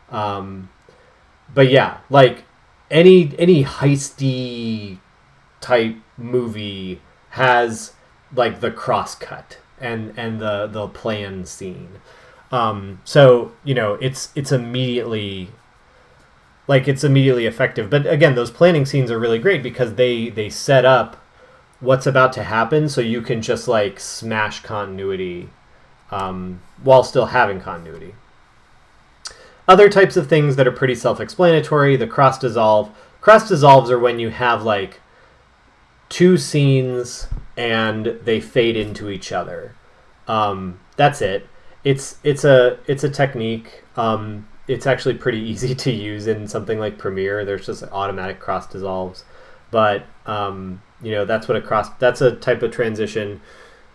But yeah, like, any heisty type movie has like the cross cut and the plan scene. So it's immediately it's immediately effective. But again, those planning scenes are really great because they set up what's about to happen, so you can just like smash continuity while still having continuity. Other types of things that are pretty self-explanatory, the cross dissolve. Cross dissolves are when you have like two scenes and they fade into each other. That's it. It's a technique. It's actually pretty easy to use in something like Premiere. There's just automatic cross dissolves, but that's a type of transition.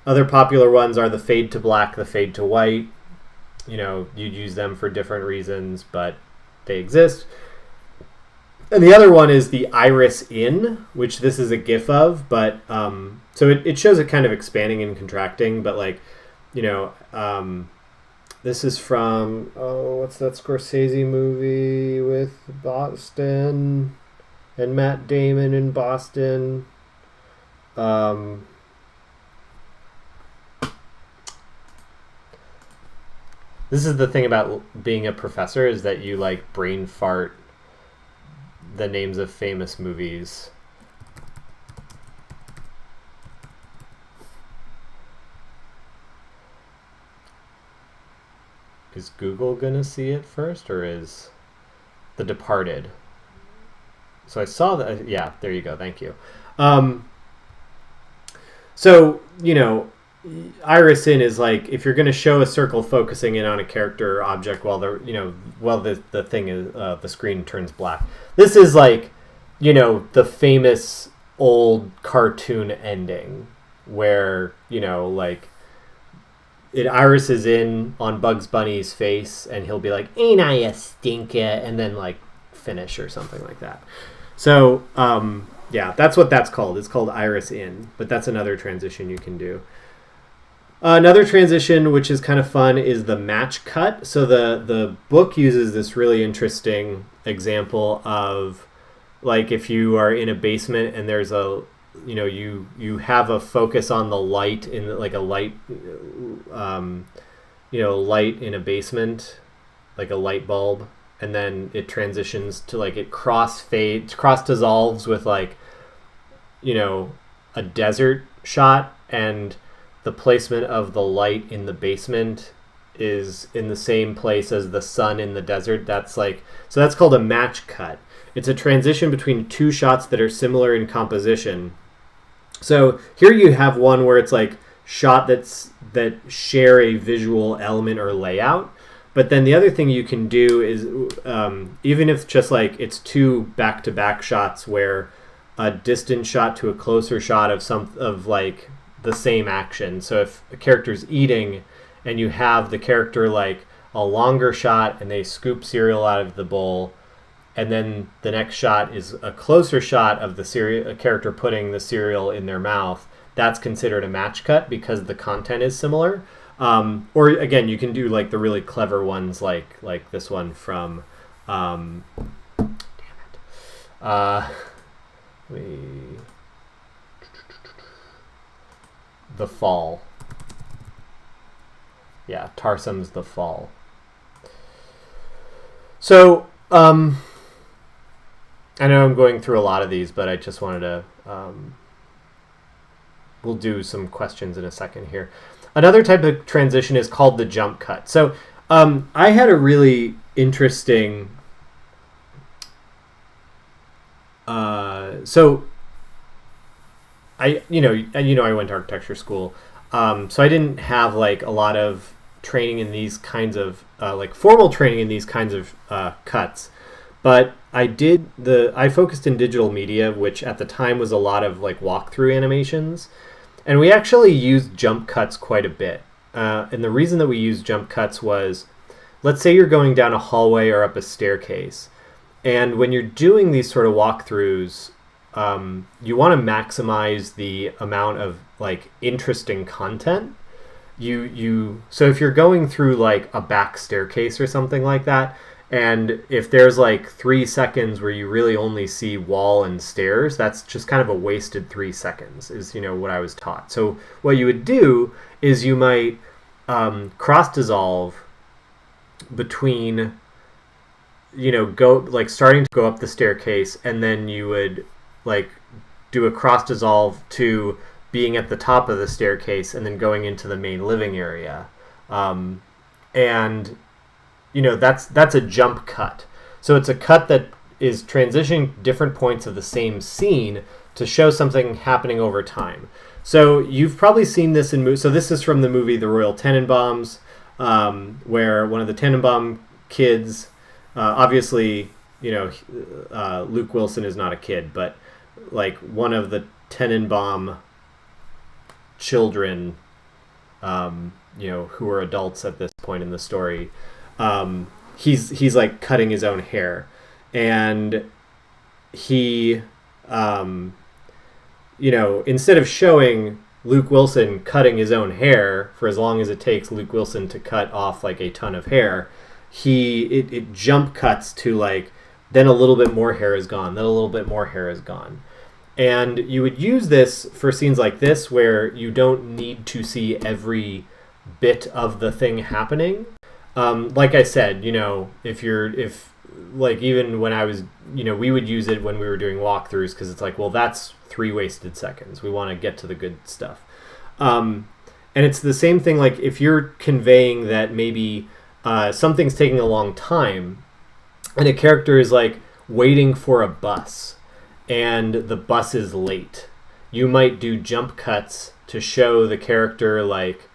Other popular ones are the fade to black, the fade to white. You'd use them for different reasons, but they exist. And the other one is the iris in, which this is a GIF of, but so it shows it kind of expanding and contracting, but this is from what's that Scorsese movie with Boston and Matt Damon in Boston? This is the thing about being a professor, is that you like brain fart the names of famous movies. Is Google gonna see it first, or is The Departed? So I saw that. Yeah, there you go. Thank you. So iris in is like if you're going to show a circle focusing in on a character or object while the thing is the screen turns black. This is like the famous old cartoon ending where it irises in on Bugs Bunny's face and he'll be like, "Ain't I a stinker?" and then like finish or something like that. So yeah, that's what that's called. It's called iris in, but that's another transition you can do. Another transition, which is kind of fun, is the match cut. So the book uses this really interesting example of like if you are in a basement and there's a you have a focus on the light in like a light light in a basement, like a light bulb, and then it transitions to like it cross dissolves with like a desert shot, and the placement of the light in the basement is in the same place as the sun in the desert. That's called a match cut. It's a transition between two shots that are similar in composition. So here you have one where it's like shot that share a visual element or layout. But then the other thing you can do is even if just like it's two back-to-back shots where a distant shot to a closer shot of like the same action. So if a character's eating and you have the character like a longer shot and they scoop cereal out of the bowl, and then the next shot is a closer shot of a character putting the cereal in their mouth, that's considered a match cut because the content is similar. Or again, you can do like the really clever ones like this one from The Fall. Yeah, Tarsem's The Fall. So, I know I'm going through a lot of these, but I just wanted to... we'll do some questions in a second here. Another type of transition is called the jump cut. So, I had a really interesting... I went to architecture school, so I didn't have like a lot of training in these kinds of like formal training in these kinds of cuts, but I focused in digital media, which at the time was a lot of like walkthrough animations, and we actually used jump cuts quite a bit. And the reason that we used jump cuts was, let's say you're going down a hallway or up a staircase, and when you're doing these sort of walkthroughs, you want to maximize the amount of like interesting content. So if you're going through like a back staircase or something like that, And if there's like 3 seconds where you really only see wall and stairs, that's just kind of a wasted 3 seconds, is what I was taught. So what you would do is you might cross dissolve between go like starting to go up the staircase, and then you would like do a cross dissolve to being at the top of the staircase and then going into the main living area. And that's a jump cut. So it's a cut that is transitioning different points of the same scene to show something happening over time. So you've probably seen this in movies. So this is from the movie The Royal Tenenbaums, where one of the Tenenbaum kids, obviously, Luke Wilson is not a kid, but like one of the Tenenbaum children, who are adults at this point in the story, he's like cutting his own hair, and he, instead of showing Luke Wilson cutting his own hair for as long as it takes Luke Wilson to cut off like a ton of hair, it jump cuts to like, then a little bit more hair is gone, then a little bit more hair is gone. And you would use this for scenes like this where you don't need to see every bit of the thing happening. Like I said, if like even when I was, we would use it when we were doing walkthroughs, because it's like, well, that's 3 wasted seconds. We want to get to the good stuff. And it's the same thing, like if you're conveying that maybe something's taking a long time and a character is like waiting for a bus and the bus is late, you might do jump cuts to show the character like,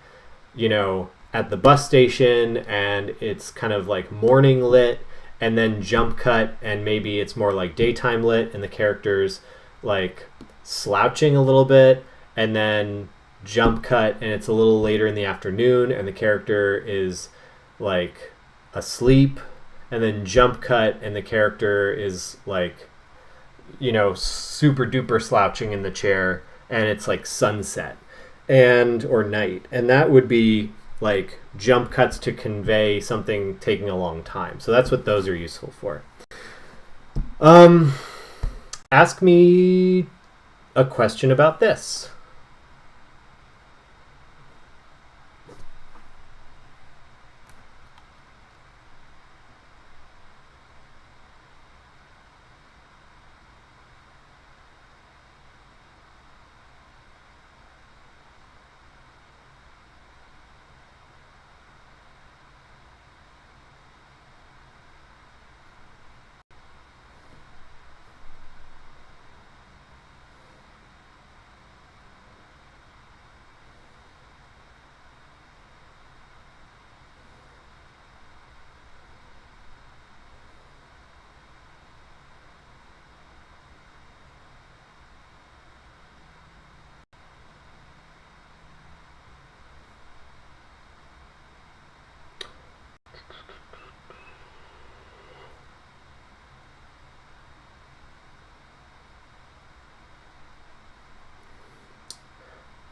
at the bus station and it's kind of like morning lit, and then jump cut and maybe it's more like daytime lit and the character's like slouching a little bit, and then jump cut and it's a little later in the afternoon and the character is like asleep, and then jump cut and the character is like, super duper slouching in the chair and it's like sunset or night, and that would be like jump cuts to convey something taking a long time. So that's what those are useful for. Ask me a question about this.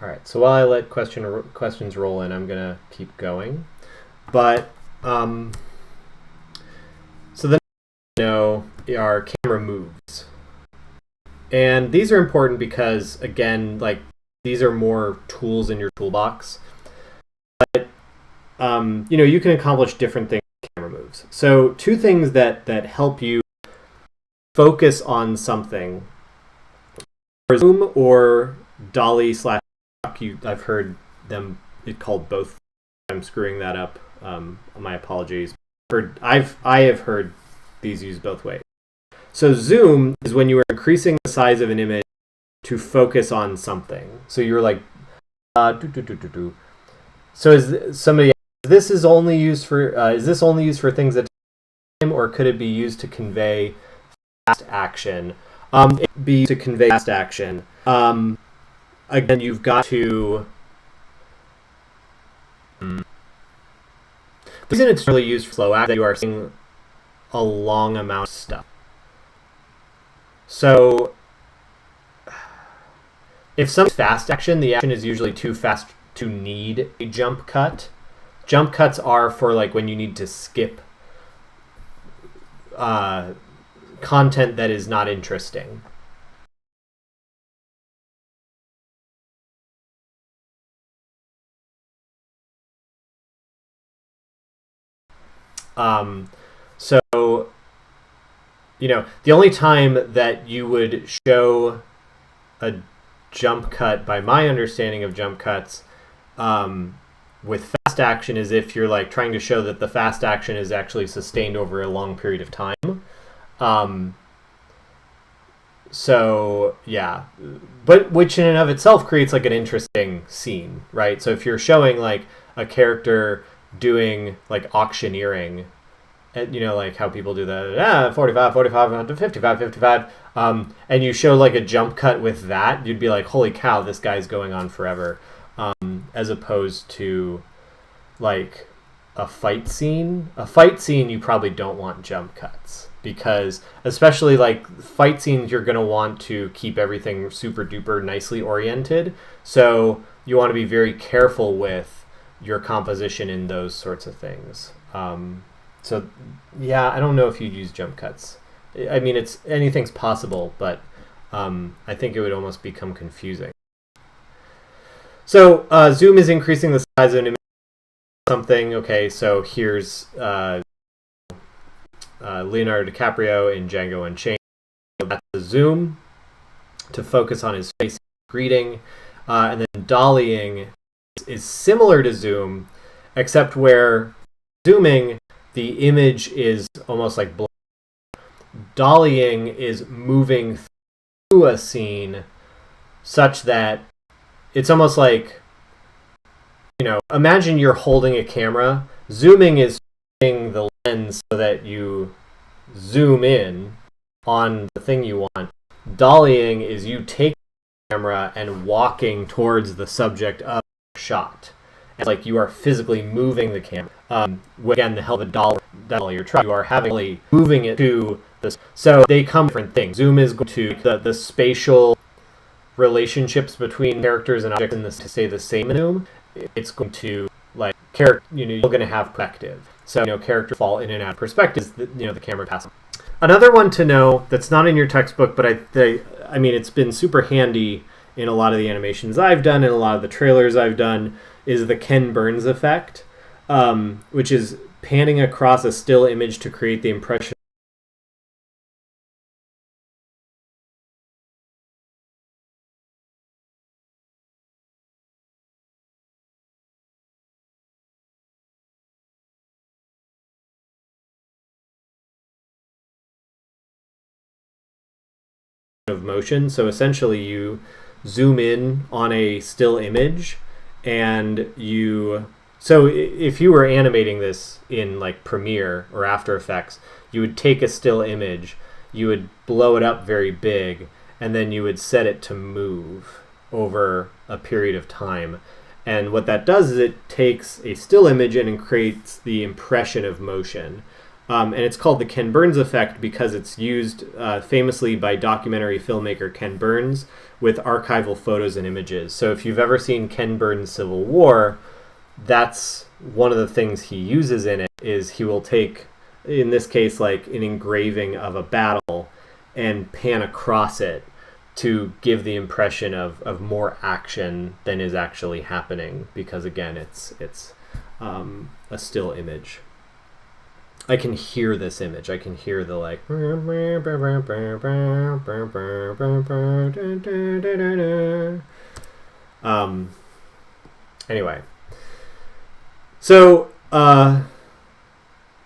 All right, so while I let questions roll in, I'm going to keep going. But, so then our camera moves. And these are important because, again, like these are more tools in your toolbox. But, you can accomplish different things with camera moves. So 2 things that help you focus on something, zoom or dolly / I've heard them called both. I'm screwing that up. My apologies. I have heard these used both ways. So zoom is when you are increasing the size of an image to focus on something. So you're like, So is somebody? Is this only used for things that time, or could it be used to convey fast action? It could be to convey fast action. Again, you've got to. The reason it's really used for slow action is that you are seeing a long amount of stuff. So, if something's fast action, the action is usually too fast to need a jump cut. Jump cuts are for like when you need to skip content that is not interesting. So, the only time that you would show a jump cut, by my understanding of jump cuts, with fast action is if you're like trying to show that the fast action is actually sustained over a long period of time. So yeah, but which in and of itself creates like an interesting scene, right? So if you're showing like a character doing like auctioneering, and like how people do the 45, 45, 55, 55, and you show like a jump cut with that, you'd be like, holy cow, this guy's going on forever, as opposed to like a fight scene. A fight scene, you probably don't want jump cuts, because especially like fight scenes, you're going to want to keep everything super duper nicely oriented. So you want to be very careful with your composition in those sorts of things. So yeah, I don't know if you'd use jump cuts. I mean, anything's possible, but I think it would almost become confusing. So zoom is increasing the size of an image. Something. Okay, so here's Leonardo DiCaprio in Django Unchained. That's the zoom to focus on his face greeting, and then dollying is similar to zoom, except where zooming, the image is almost like blurry. Dollying is moving through a scene such that it's almost like, imagine you're holding a camera. Zooming is switching the lens so that you zoom in on the thing you want. Dollying is you take the camera and walking towards the subject of the shot. And like you are physically moving the camera. Again, the hell of a dolly you're trying. You are having moving it to this. So they come different things. Zoom is going to the spatial relationships between characters and objects in this to stay the same in Zoom. It's going to you're going to have perspective. So characters fall in and out of perspectives. The camera passes. Another one to know that's not in your textbook, but I mean it's been super handy in a lot of the animations I've done and a lot of the trailers I've done, is the Ken Burns effect, which is panning across a still image to create the impression of motion. So essentially you zoom in on a still image, and so if you were animating this in like Premiere or After Effects, you would take a still image, you would blow it up very big, and then you would set it to move over a period of time. And what that does is it takes a still image and creates the impression of motion. And it's called the Ken Burns effect because it's used famously by documentary filmmaker Ken Burns with archival photos and images. So if you've ever seen Ken Burns' Civil War, that's one of the things he uses in it, is he will take, in this case, like an engraving of a battle and pan across it to give the impression of more action than is actually happening, because again, it's a still image. I can hear this image. I can hear the like. Anyway, so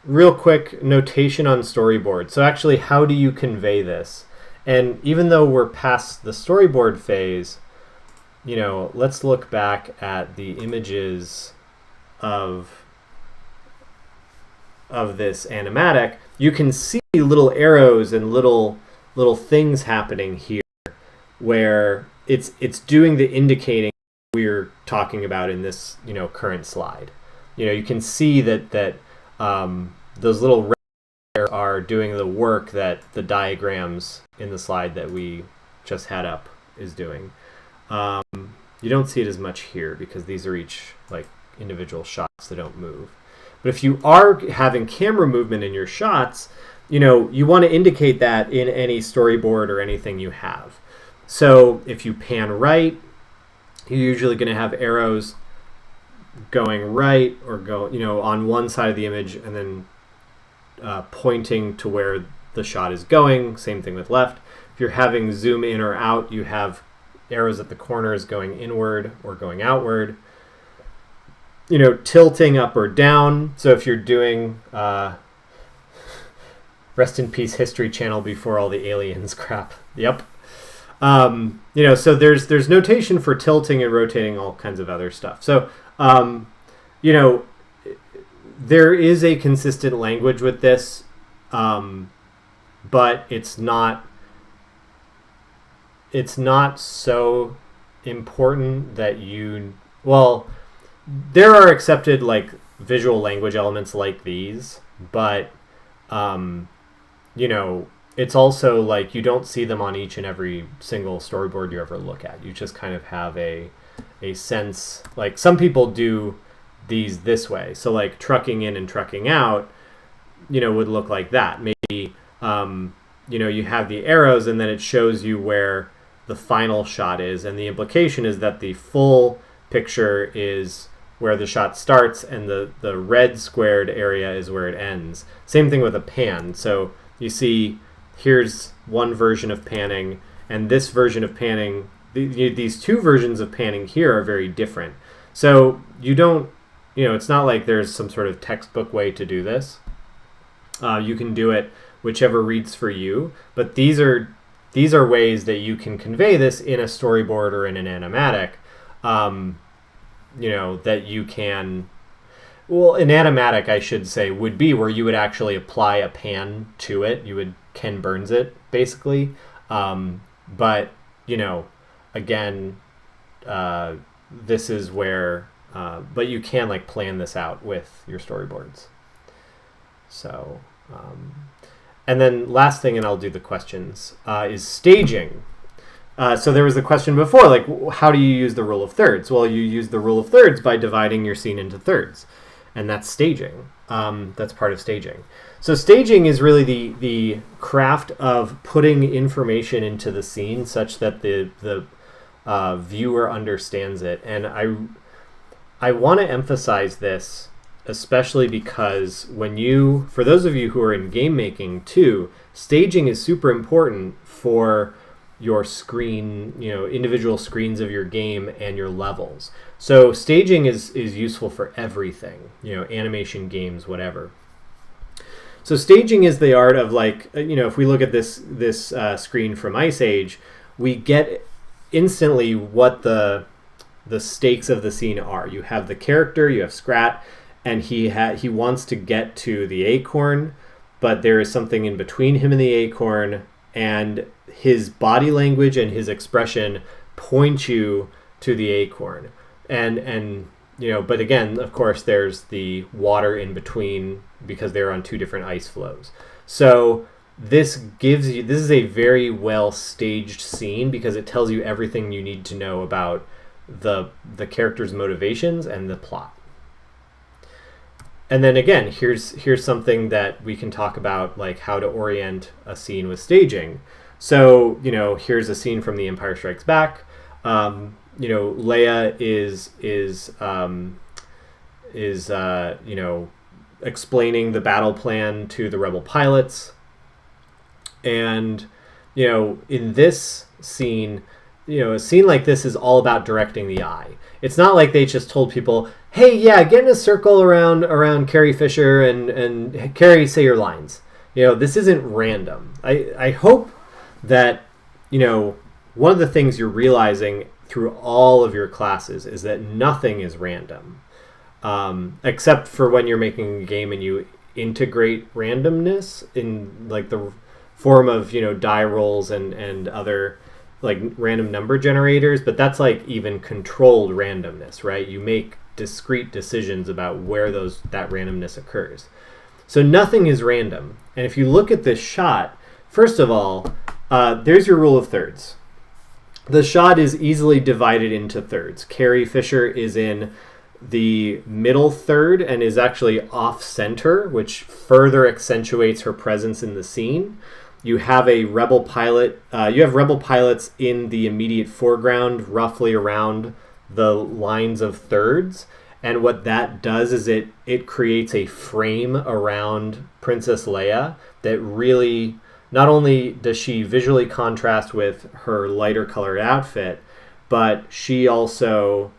real quick notation on storyboard. So actually, how do you convey this? And even though we're past the storyboard phase, let's look back at the images of this animatic. You can see little arrows and little things happening here where it's doing the indicating we're talking about in this current slide. You can see that those little red are doing the work that the diagrams in the slide that we just had up is doing. You don't see it as much here because these are each like individual shots that don't move. But if you are having camera movement in your shots, you want to indicate that in any storyboard or anything you have. So if you pan right, you're usually going to have arrows going right or on one side of the image and then pointing to where the shot is going. Same thing with left. If you're having zoom in or out, you have arrows at the corners going inward or going outward. Tilting up or down. So if you're doing rest in peace History Channel before all the aliens crap. Yep. So there's notation for tilting and rotating, all kinds of other stuff. So there is a consistent language with this, but it's not so important that there are accepted like visual language elements like these, but it's also like you don't see them on each and every single storyboard you ever look at. You just kind of have a sense, like some people do these this way. So like trucking in and trucking out, would look like that. Maybe, you have the arrows and then it shows you where the final shot is. And the implication is that the full picture is where the shot starts and the red squared area is where it ends. Same thing with a pan. So you see, here's one version of panning, and this version of panning, these two versions of panning here are very different. So you don't, it's not like there's some sort of textbook way to do this. You can do it whichever reads for you, but these are ways that you can convey this in a storyboard or in an animatic. That you can, an animatic, I should say, would be where you would actually apply a pan to it. You would Ken Burns it, basically. But, again, this is where, but you can like plan this out with your storyboards. So, and then last thing, and I'll do the questions, is staging. So there was a question before, like, how do you use the rule of thirds? Well, you use the rule of thirds by dividing your scene into thirds, and that's staging. That's part of staging. So staging is really the craft of putting information into the scene such that the viewer understands it. And I want to emphasize this, especially because for those of you who are in game making too, staging is super important for your screen, individual screens of your game and your levels. So staging is useful for everything, animation, games, whatever. So staging is the art of like, if we look at this screen from Ice Age, we get instantly what the stakes of the scene are. You have the character, you have Scrat, and he wants to get to the acorn, but there is something in between him and the acorn, and his body language and his expression point you to the acorn. And but again, of course, there's the water in between because they're on two different ice flows. So this is a very well staged scene because it tells you everything you need to know about the character's motivations and the plot. And then again, here's something that we can talk about, like how to orient a scene with staging. So, here's a scene from The Empire Strikes Back. Leia is explaining the battle plan to the rebel pilots. And, in this scene, a scene like this is all about directing the eye. It's not like they just told people, hey, yeah, get in a circle around Carrie Fisher and Carrie, say your lines. This isn't random. I hope that, one of the things you're realizing through all of your classes is that nothing is random, except for when you're making a game and you integrate randomness in like the form of, die rolls and other like random number generators, but that's like even controlled randomness, right? You make discrete decisions about where that randomness occurs. So nothing is random. And if you look at this shot, first of all, there's your rule of thirds. The shot is easily divided into thirds. Carrie Fisher is in the middle third and is actually off center, which further accentuates her presence in the scene. You have a rebel pilot. You have rebel pilots in the immediate foreground, roughly around the lines of thirds. And what that does is it creates a frame around Princess Leia that really, not only does she visually contrast with her lighter colored outfit, but she also,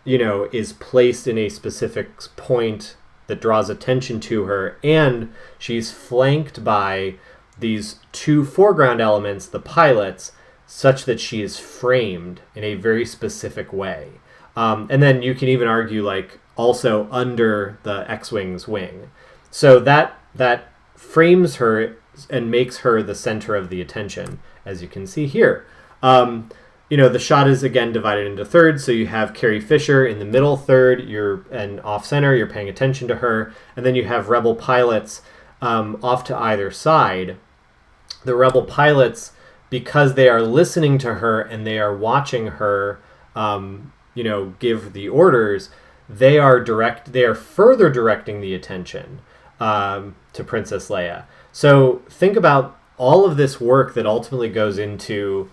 is placed in a specific point that draws attention to her, and she's flanked by these two foreground elements, the pilots, such that she is framed in a very specific way. And then you can even argue, like, also under the X-Wing's wing. So that frames her and makes her the center of the attention, as you can see here. The shot is again divided into thirds, so you have Carrie Fisher in the middle third, and off center, you're paying attention to her, and then you have rebel pilots off to either side. The rebel pilots, because they are listening to her and they are watching her, give the orders, they are further directing the attention to Princess Leia. So think about all of this work that ultimately goes into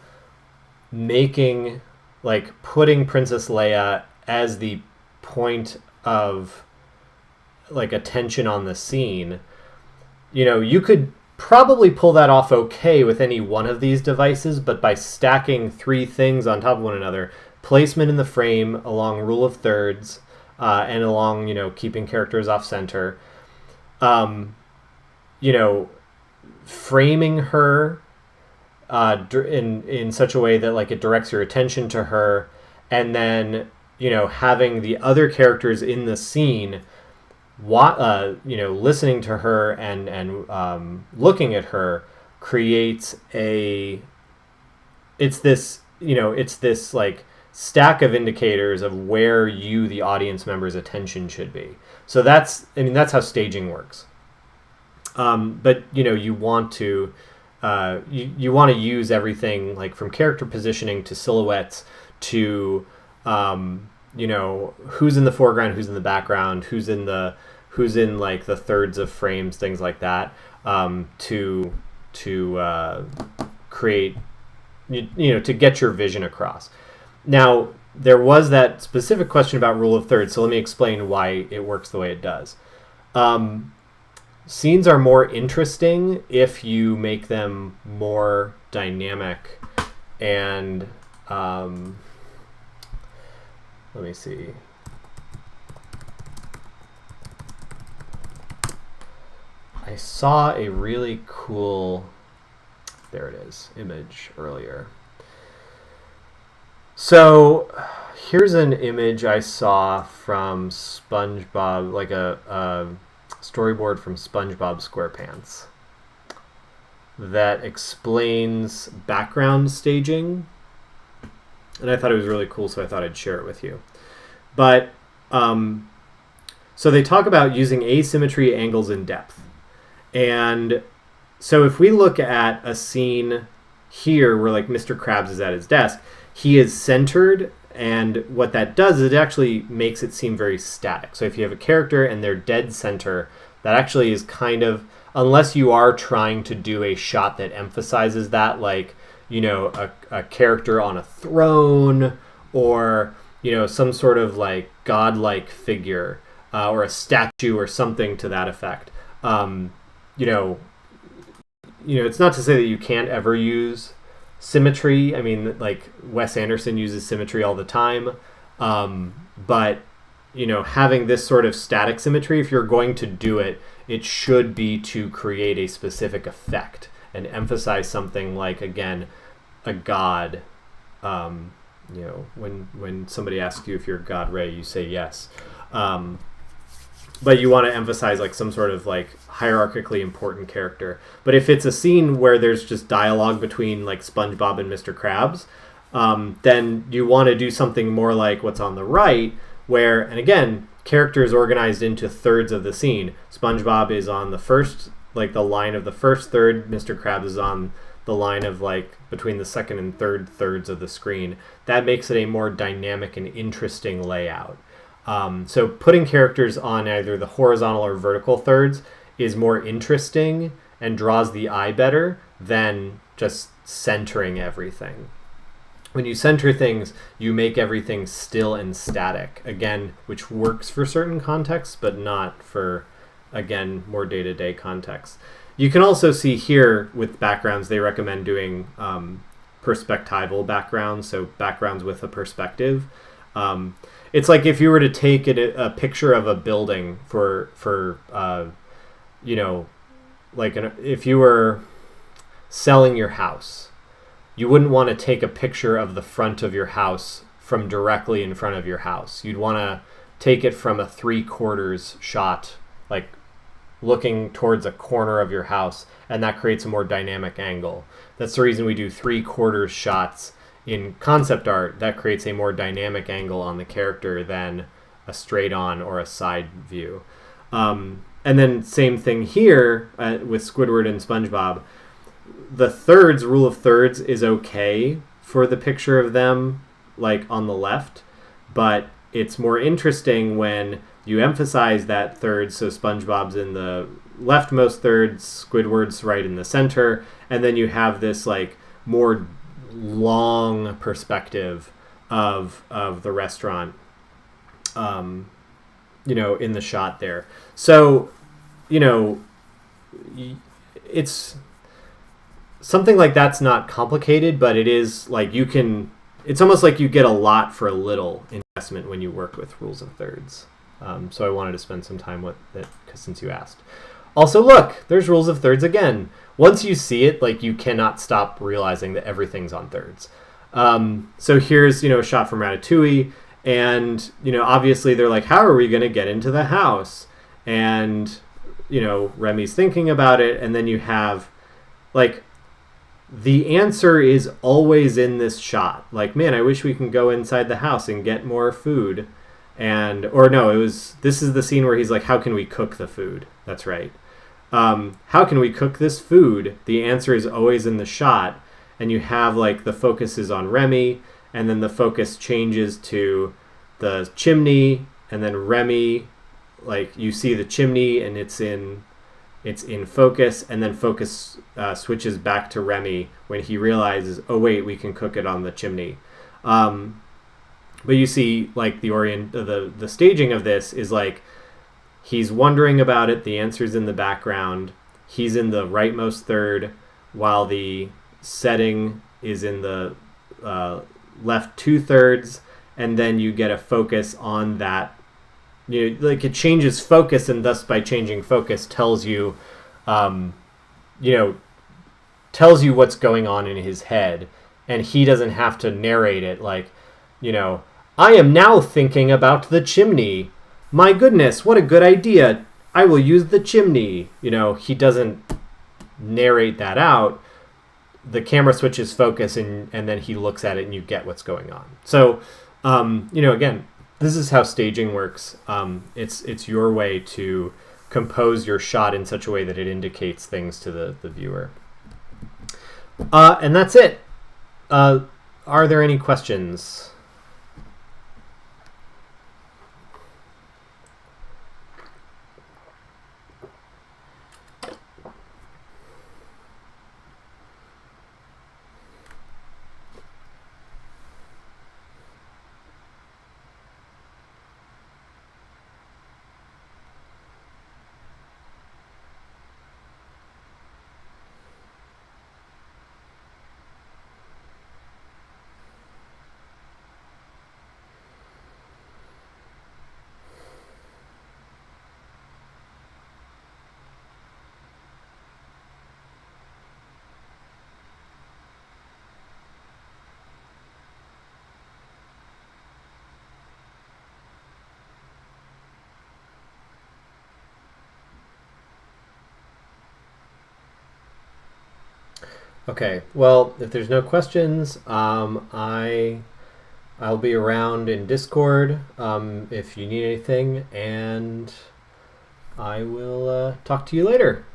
putting Princess Leia as the point of attention on the scene. You could probably pull that off okay with any one of these devices, but by stacking three things on top of one another, placement in the frame along rule of thirds, and along, keeping characters off center, framing her in such a way that it directs your attention to her, and then having the other characters in the scene listening to her and looking at her creates it's this stack of indicators of where the audience member's attention should be. So that's how staging works. But you want to you want to use everything from character positioning to silhouettes to who's in the foreground, who's in the background, who's in the thirds of frames, things like that, to create to get your vision across. Now, there was that specific question about rule of thirds, so let me explain why it works the way it does. Scenes are more interesting if you make them more dynamic and let me see. I saw a really cool, there it is, image earlier. So here's an image I saw from SpongeBob, a storyboard from SpongeBob SquarePants that explains background staging. And I thought it was really cool, so I thought I'd share it with you. But, so they talk about using asymmetry, angles, and depth. And so if we look at a scene here where Mr. Krabs is at his desk, he is centered, and what that does is it actually makes it seem very static. So if you have a character and they're dead center, that actually is kind of, unless you are trying to do a shot that emphasizes that, a character on a throne, or some sort of godlike figure, or a statue or something to that effect. It's not to say that you can't ever use symmetry. I mean, Wes Anderson uses symmetry all the time, but having this sort of static symmetry, if you're going to do it, it should be to create a specific effect and emphasize something again, a god. When somebody asks you if you're God Ray, you say yes. But you want to emphasize some sort of hierarchically important character. But if it's a scene where there's just dialogue between SpongeBob and Mr. Krabs, then you want to do something more like what's on the right, where, and again, characters organized into thirds of the scene. SpongeBob is on the first, the line of the first third. Mr. Krabs is on the line of like between the second and third thirds of the screen. That makes it a more dynamic and interesting layout. So putting characters on either the horizontal or vertical thirds is more interesting and draws the eye better than just centering everything. When you center things, you make everything still and static, again, which works for certain contexts, but not for, again, more day-to-day contexts. You can also see here with backgrounds, they recommend doing perspectival backgrounds, so backgrounds with a perspective. It's like if you were to take a picture of a building for you know, like if you were selling your house, you wouldn't want to take a picture of the front of your house from directly in front of your house. You'd want to take it from a 3/4 shot, like looking towards a corner of your house, and that creates a more dynamic angle. That's the reason we do 3/4 shots in concept art. That creates a more dynamic angle on the character than a straight on or a side view. And then same thing here with Squidward and SpongeBob. The thirds, rule of thirds, is okay for the picture of them like on the left, but it's more interesting when you emphasize that third, so SpongeBob's in the leftmost third, Squidward's right in the center, and then you have this like more long perspective of the restaurant, you know, in the shot there. So, you know, it's something like that's not complicated, but it is like you can, it's almost like you get a lot for a little investment when you work with rules of thirds. So I wanted to spend some time with it since you asked. Also, look, there's rules of thirds again. Once you see it, like you cannot stop realizing that everything's on thirds. So here's, you know, a shot from Ratatouille, and, you know, obviously they're like, how are we going to get into the house? And, you know, Remy's thinking about it, and then you have, like, the answer is always in this shot. Like, man, I wish we can go inside the house and get more food. And, or no, this is the scene where he's like, how can we cook the food? That's right. How can we cook this food? The answer is always in the shot. And you have, like, the focus is on Remy, and then the focus changes to the chimney, and then Remy, like, you see the chimney and it's in focus, and then focus switches back to Remy when he realizes, oh wait, we can cook it on the chimney. But you see, like, the staging of this is like he's wondering about it, the answer's in the background, he's in the rightmost third, while the setting is in the left 2/3, and then you get a focus on that. You know, like, it changes focus, and thus by changing focus tells you, you know, tells you what's going on in his head, and he doesn't have to narrate it like, you know, I am now thinking about the chimney. My goodness, what a good idea. I will use the chimney. You know, he doesn't narrate that out. The camera switches focus, and then he looks at it, and you get what's going on. So, you know, again, this is how staging works. It's your way to compose your shot in such a way that it indicates things to the viewer. And that's it. Are there any questions? Okay, well, if there's no questions, I'll be around in Discord if you need anything, and I will talk to you later.